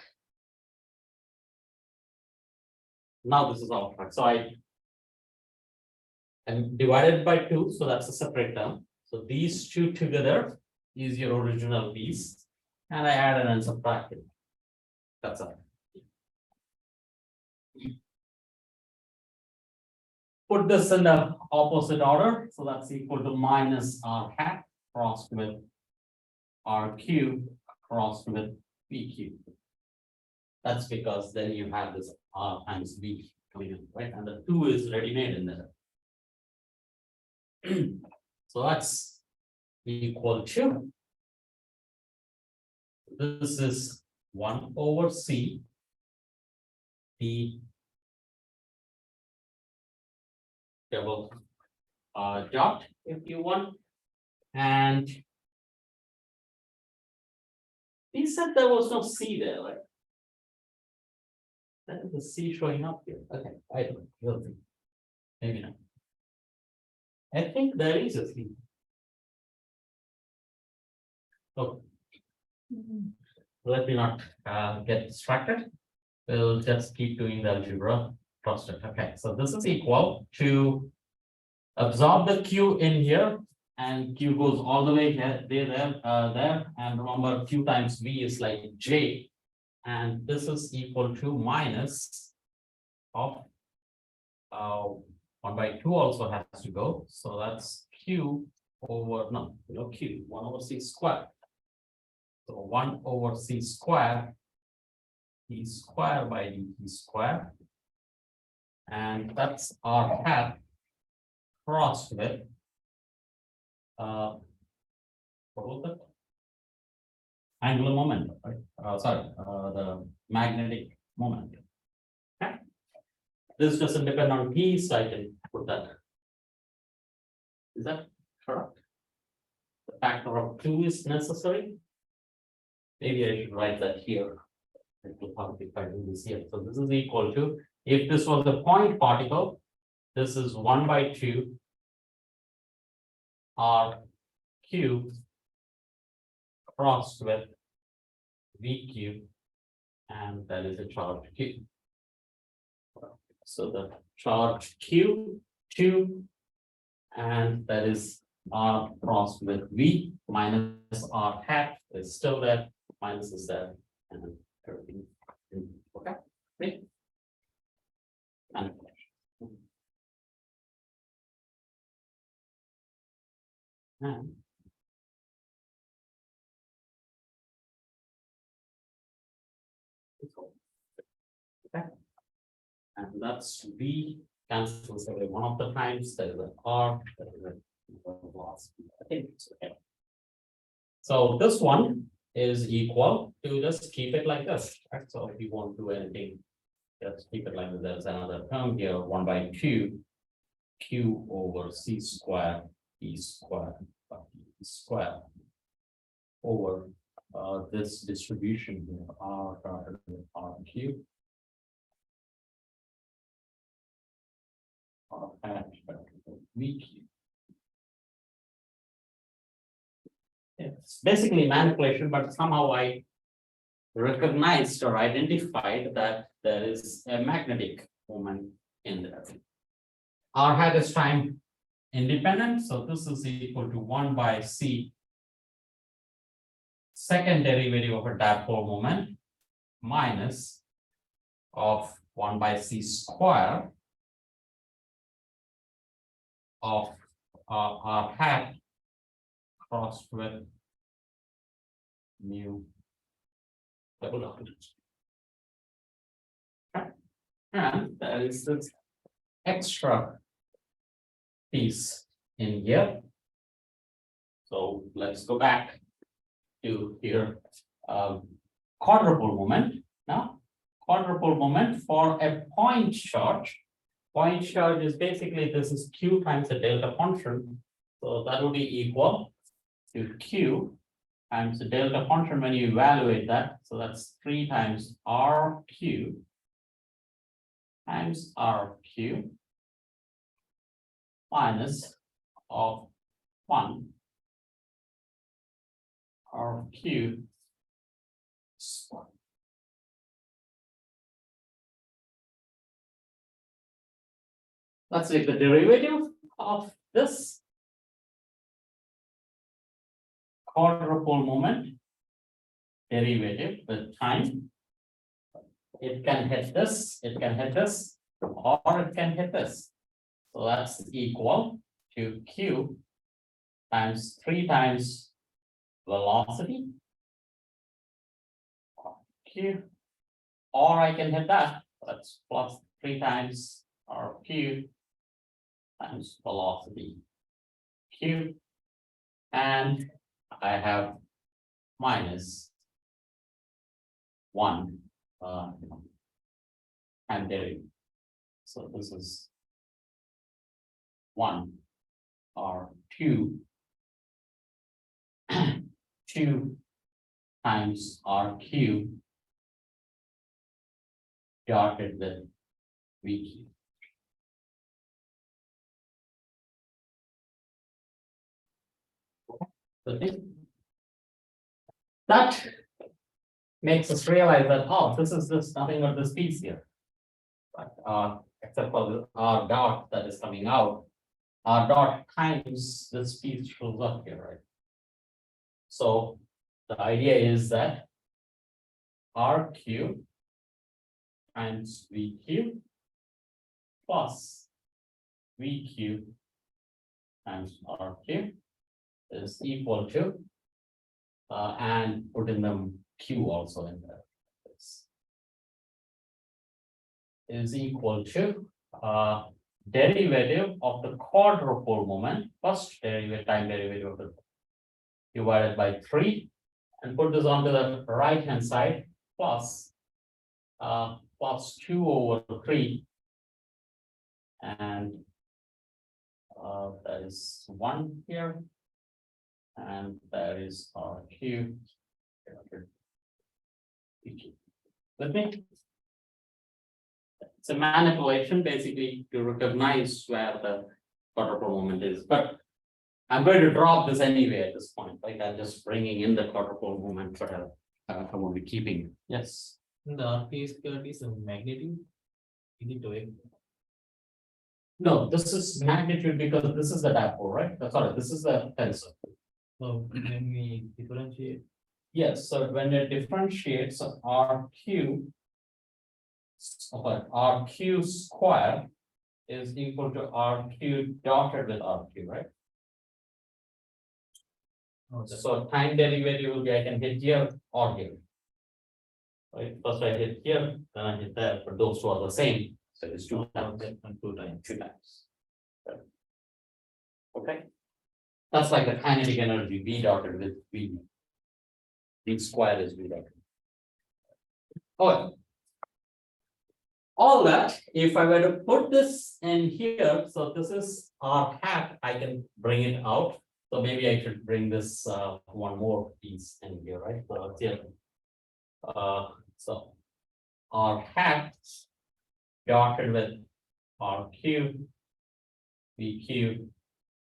Now this is all correct. So I am divided by 2. So that's a separate term. So these 2 together is your original piece. And I added and subtracted. That's all. Put this in the opposite order. So that's equal to minus R hat crossed with R cube crossed with V cube. That's because then you have this R times V coming in, right? And the 2 is ready made in there. So that's equal to. This is 1 over C. The double dot if you want. And he said there was no C there, right? That is the C showing up here. Okay, I don't know. Maybe not. I think there is a C. Oh. Let me not get distracted. We'll just keep doing the algebra process. Okay, so this is equal to absorb the Q in here, and Q goes all the way here, there, and remember Q times V is like J, and this is equal to minus of 1 by 2 also has to go, so that's Q over Q 1 over C square. So 1 over C square, E square by dt square, and that's R hat crossed with what was that? Angular moment, right? Sorry, the magnetic moment. Okay. This doesn't depend on P, so I can put that. Is that correct? The factor of 2 is necessary. Maybe I should write that here. It will help if I do this here. So this is equal to, if this was a point particle, this is 1 by 2 R cubed crossed with V cube, and that is a charge Q. So the charge Q 2, and that is R crossed with V minus R hat is still there, minus is there, and everything. Okay, great. And okay. And that's V cancels every one of the times. There is an R, there is a loss. I think it's okay. So this one is equal to, just keep it like this. Right? So if you won't do anything, just keep it like this. There's another term here, 1 by 2 Q over C square E square square over this distribution here, R cube. V cube. It's basically manipulation, but somehow I recognized or identified that there is a magnetic moment in there. R hat is time independent, so this is equal to 1 by c. Second derivative of a dipole moment minus of 1 by c square of r hat crossed with mu double dot. And there is this extra piece in here. So let's go back to here. Quadrupole moment. Now, quadrupole moment for a point charge. Point charge is basically this is q times the delta function. So that will be equal to q times the delta function when you evaluate that. So that's 3 times rq times rq minus of 1 rq squared. Let's take the derivative of this quadrupole moment derivative with time. It can hit this, it can hit this, or it can hit this. So that's equal to q times 3 times velocity q, or I can hit that. That's plus 3 times rq times velocity q, and I have minus 1 time derivative. So this is 1 or 2 2 times rq dotted with vq. So that makes us realize that, oh, this is just nothing but this piece here. But except for the r dot that is coming out, r dot times this piece shows up here, right? So the idea is that rq times vq plus vq times rq is equal to and put in the q also in there. This is equal to derivative of the quadrupole moment, first derivative time derivative of the divided by 3, and put this onto the right hand side plus plus 2 over 3, and that is 1 here, and that is rq. With me? It's a manipulation basically to recognize where the quadrupole moment is, but I'm going to drop this anyway at this point. Like I'm just bringing in the quadrupole moment, but I won't be keeping it. Yes. The RP squared is a magnitude. Is it doing? No, this is magnitude because this is the dipole, right? Sorry, this is the tensor. So when we differentiate, Yes, so when it differentiates RQ, RQ square is equal to RQ dotted with RQ, right? So time derivative will be, I can hit here or here. Right, first I hit here, then I hit there, but those two are the same, so it's 2 times and 2 times, 2 times. Right. Okay. That's like the kinetic energy V dotted with V. V squared is V dotted. Okay. All that, if I were to put this in here, so this is R hat, I can bring it out. So maybe I should bring this one more piece in here, right? So here. So R hat dotted with RQ, VQ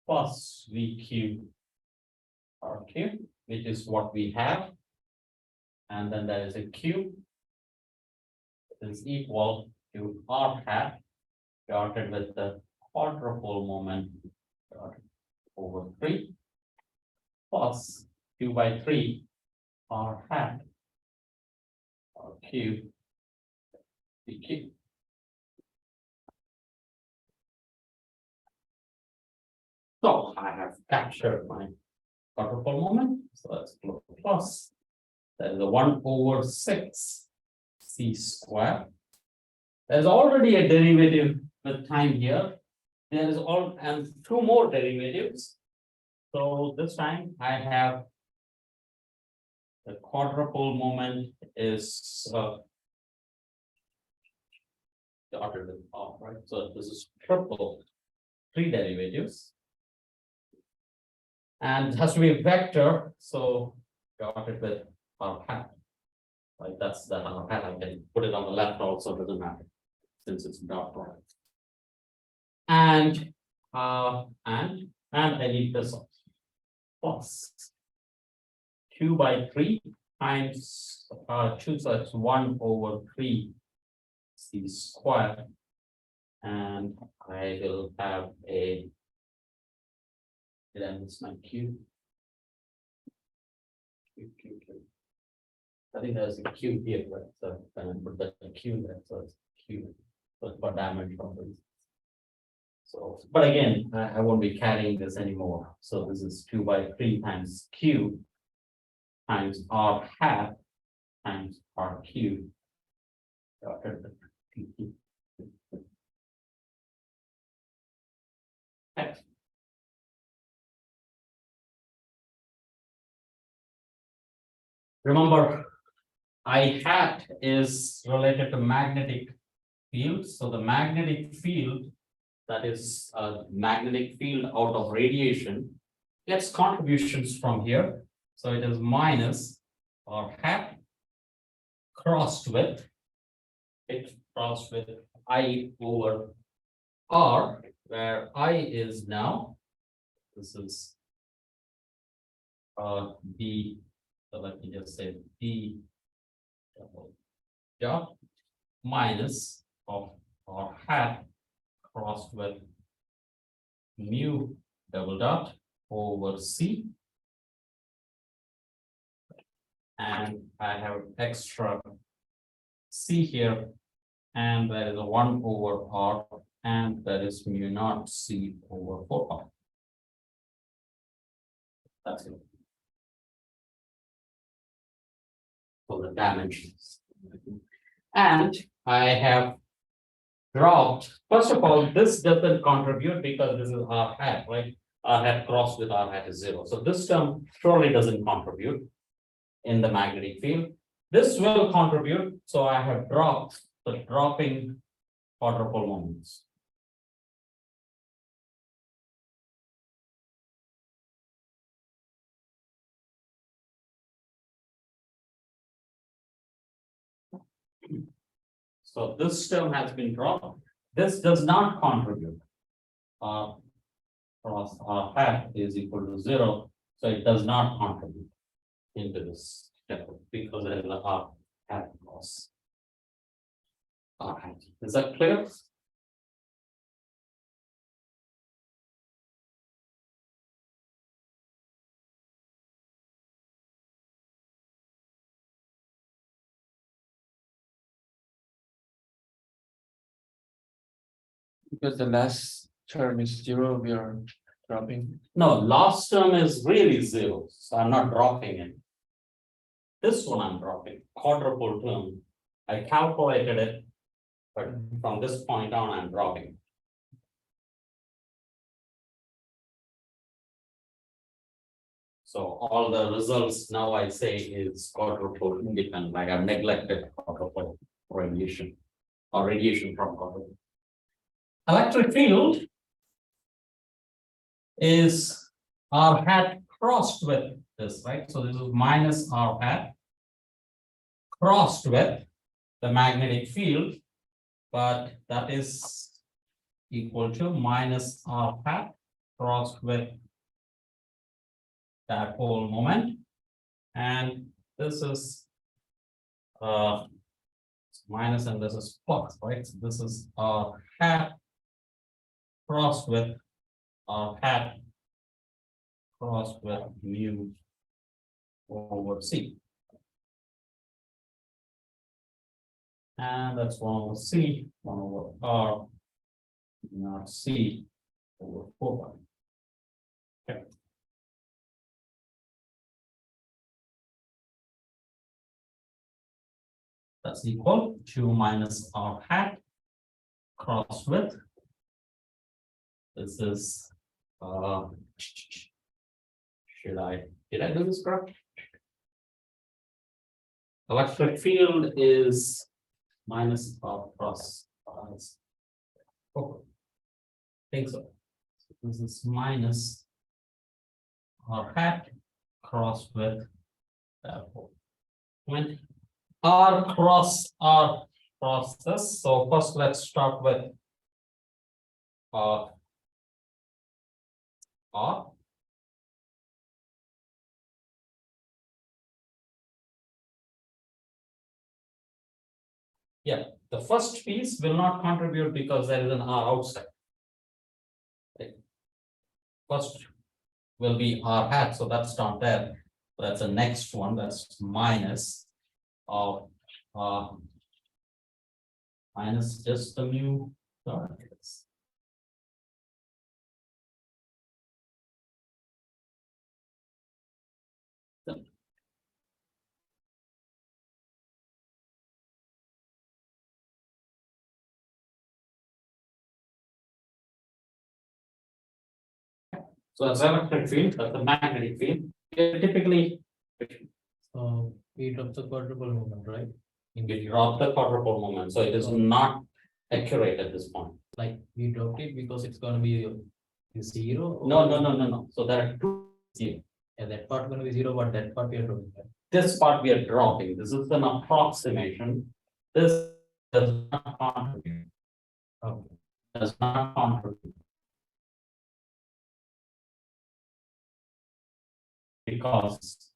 plus VQ RQ, which is what we have. And then there is a Q is equal to R hat dotted with the quadrupole moment over 3 plus q by 3 r hat r cube dq. So I have captured my quadrupole moment. So that's plus. That is a 1 over 6 c square. There's already a derivative with time here. There is all and 2 more derivatives. So this time I have the quadrupole moment is dotted with off, right? So this is triple 3 derivatives. And it has to be a vector, so dotted with r hat. Right, that's the r hat. I can put it on the left also, doesn't matter, since it's dot product. And I need this plus q by 3 times 2, so that's 1 over 3 c square. And I will have a, did I miss my q? Q. I think there's a q here, right? So then I put that q there, so it's q, but for damage properties. So, but again, I won't be carrying this anymore. So this is 2 by 3 times q times r hat times r cube. Okay. Remember, I hat is related to magnetic field. So the magnetic field, that is a magnetic field out of radiation, gets contributions from here. So it is minus or hat crossed with I over r, where I is now, this is b, so let me just say b dot minus of r hat crossed with mu double dot over c, and I have extra c here, and there is a 1 over r, and there is mu naught c over 4r. That's it. For the dimensions. And I have dropped, first of all, this doesn't contribute because this is r hat, right? R hat crossed with r hat is 0. So this term surely doesn't contribute in the magnetic field. This will contribute, so I have dropped the dropping quadrupole moments. So this term has been dropped. This does not contribute. Cross r hat is equal to 0, so it does not contribute into this step because it is a r hat cross r hat. Is that clear? Because the last term is 0, we are dropping. No, last term is really 0, so I'm not dropping it. This one I'm dropping, quadrupole term. I calculated it, but from this point on, I'm dropping. So all the results now I say is quadrupole independent, like I've neglected quadrupole radiation or radiation from quadrupole. Electric field is r hat crossed with this, right? So this is minus r hat crossed with the magnetic field, but that is equal to minus r hat crossed with dipole moment, and this is minus and this is plus, right? So this is r hat crossed with R hat crossed with mu over C. And that's 1 over C, 1 over R, not C over 4 pi. Okay. That's equal to minus R hat cross with. This is, did I do this correct? Electric field is minus R cross. Oh, think so. This is minus R hat cross with when R cross R cross this. So first let's start with R. Yeah, the first piece will not contribute because there is an R outside. Right. First will be R hat, so that's not there. That's the next one, that's minus of minus just the mu. So that's electric field, that's the magnetic field. Typically, So we drop the quadrupole moment, right? we drop the quadrupole moment, so it is not accurate at this point. Like we dropped it because it's gonna be zero. or- No. So there are two zeros. Yeah, that part gonna be zero, but that part we are doing that. This part we are dropping. This is an approximation. This does not contribute. Okay. Does not contribute. Because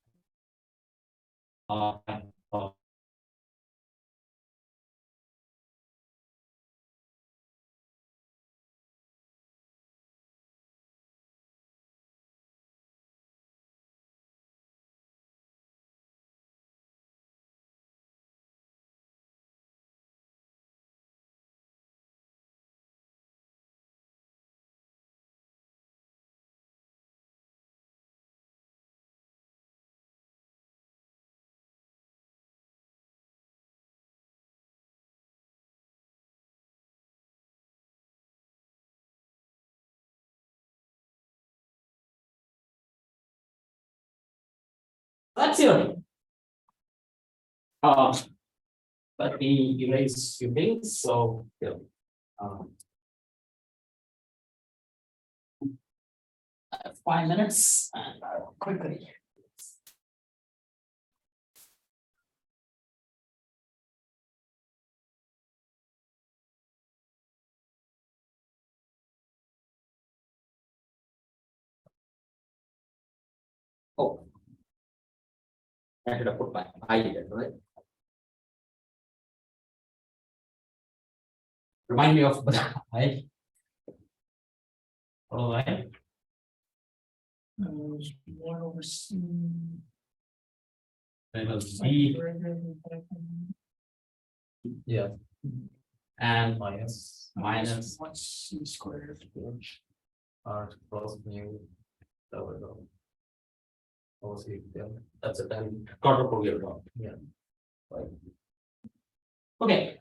that's your let me erase few things, so yeah. I have 5 minutes and I will quickly. Oh. I should have put my I there, right? Remind me of the I. All right. 1 over C. It was B Yeah, and minus minus What's C squared? R cross mu. Double dot. Oh, see, yeah. that's a then quadruple wheel drop. Yeah. Right. Okay,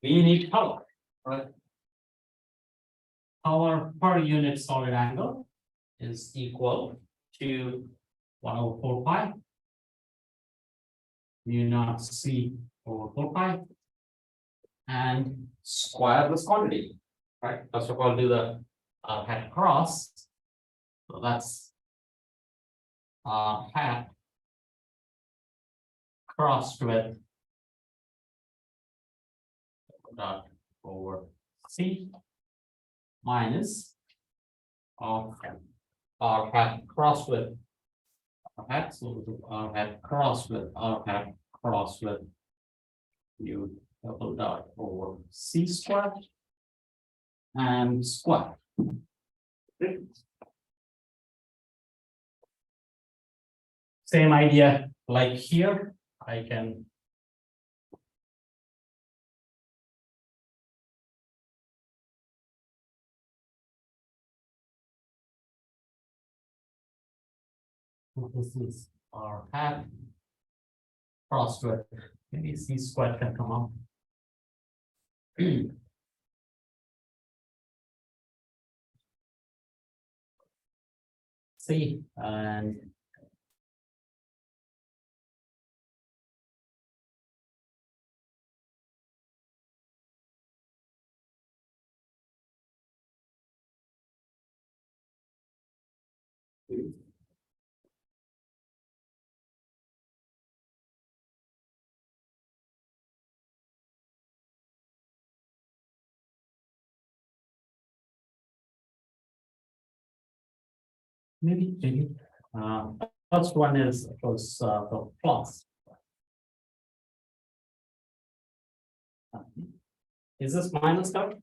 we need power, right? Power per unit solid angle is equal to 1 over 4 pi. Mu naught C over 4 pi. And square this quantity, right? First of all, do the hat cross. So that's hat crossed with dot over C minus of R hat crossed with R hat, so R hat crossed with R hat crossed with mu double dot over C squared and square. same idea like here, I can. This is our hat. Cross square, maybe C square can come up. C and. Maybe. First one is, of course, the plus. Is this minus card?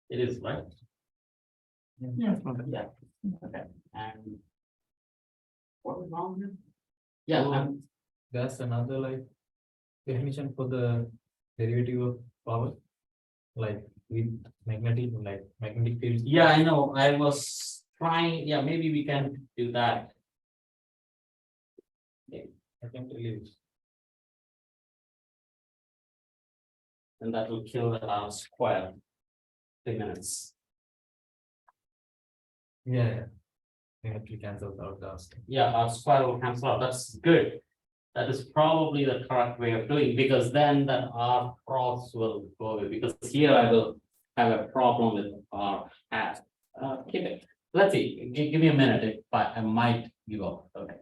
It is, right? Yeah. Yeah, okay, and. What is wrong here? Yeah, So, I'm- That's another like definition for the derivative of power. Like with magnetic field. yeah, I know, I was trying, yeah, maybe we can do that. I can tell you. And that will kill the square. 3 minutes. Yeah. It actually cancels out the. Yeah, our square will cancel out, that's good. That is probably the correct way of doing, because then that R cross will go away, because here I will have a problem with R hat. Keep it, let's see, give me a minute, if I might give up, okay.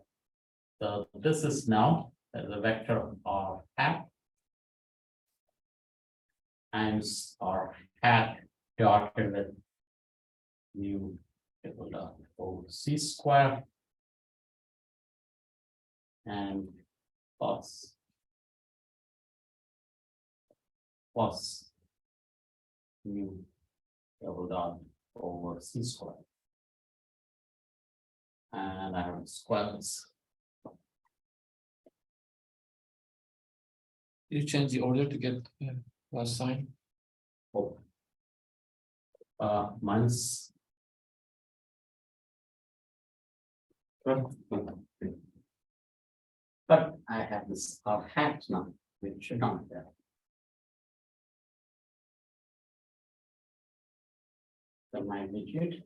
So this is now the vector of R hat. Times R hat dotted with mu equal to over C square. And plus mu double dot over C square. And I have squares. You change the order to get plus sign. Oh. Minus. But I have this hat now, which should not be there. The magnitude.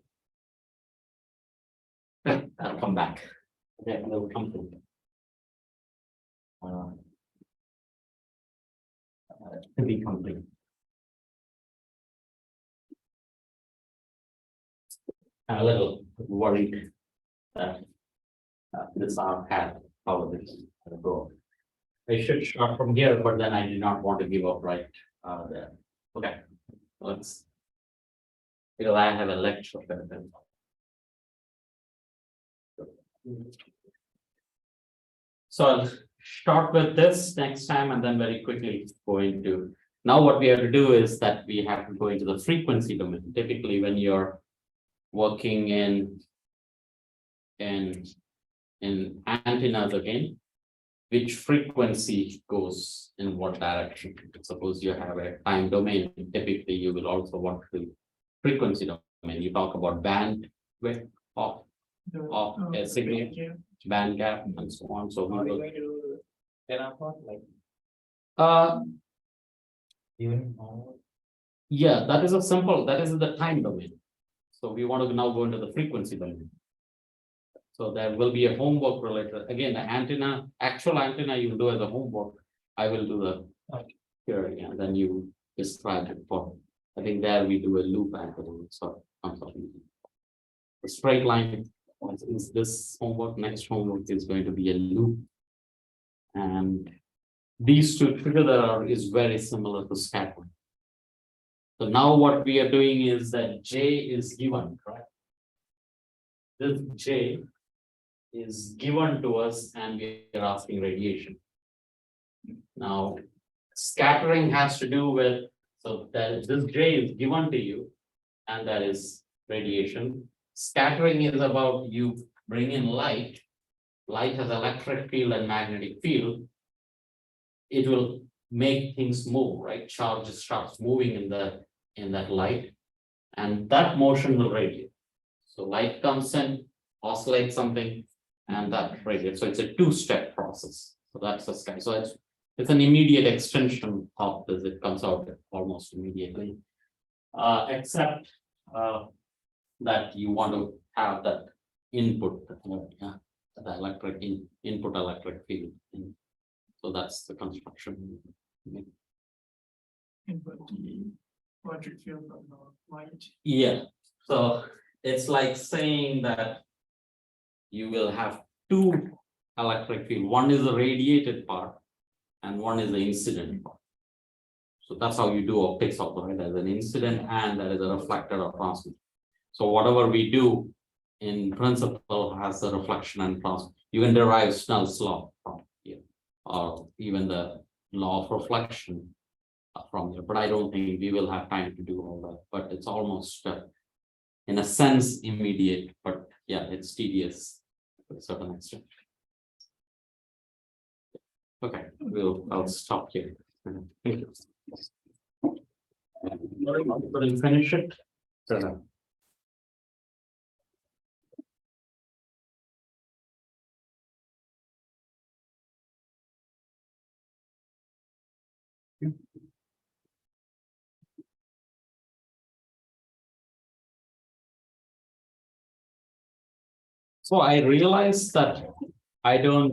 I'll come back. Okay, we'll come to. To be complete. I'm a little worried that this R hat, how this is gonna go. I should start from here, but then I did not want to give up right there. Okay, let's. Because I have a lecture. So I'll start with this next time and then very quickly go into. Now what we have to do is that we have to go into the frequency domain. Typically, when you're working in antennas again, which frequency goes in what direction? Suppose you have a time domain, typically you will also want to frequency domain. You talk about bandwidth of a signal, band gap, and so on. So we Are you will, going to do 10 apart, like even more? yeah, that is the time domain. So we want to now go into the frequency domain. So there will be a homework related, again, the antenna, actual antenna you will do as a homework. I will do the theory and then you describe it for. I think there we do a loop antenna, so I'm sorry. The straight line is this homework, next homework is going to be a loop. And these two together is very similar to scattering. So now what we are doing is that J is given, right? This J is given to us and we are asking radiation. Now, scattering has to do with, so that this J is given to you and that is radiation. Scattering is about you bring in light, light has electric field and magnetic field, it will make things move, right? Charge starts moving in that light, and that motion will radiate. So light comes in, oscillates something, and that radiates. So it's a two-step process. So that's the sky. So it's an immediate extension of this. It comes out almost immediately. Except that you want to have that input, the electric input electric field. So that's the construction. Input the electric field from the light. Yeah, so it's like saying that you will have two electric field. One is the radiated part and one is the incident part. So that's how you do optics also, right? There's an incident and there is a reflected or transmitted. So whatever we do in principle has a reflection and transmission. You can derive Snell's law from here, or even the law of reflection from here, but I don't think we will have time to do all that. But it's almost in a sense immediate, but yeah, it's tedious to a certain extent. Okay, I'll stop here. Thank you. Couldn't finish it. So I realized that I don't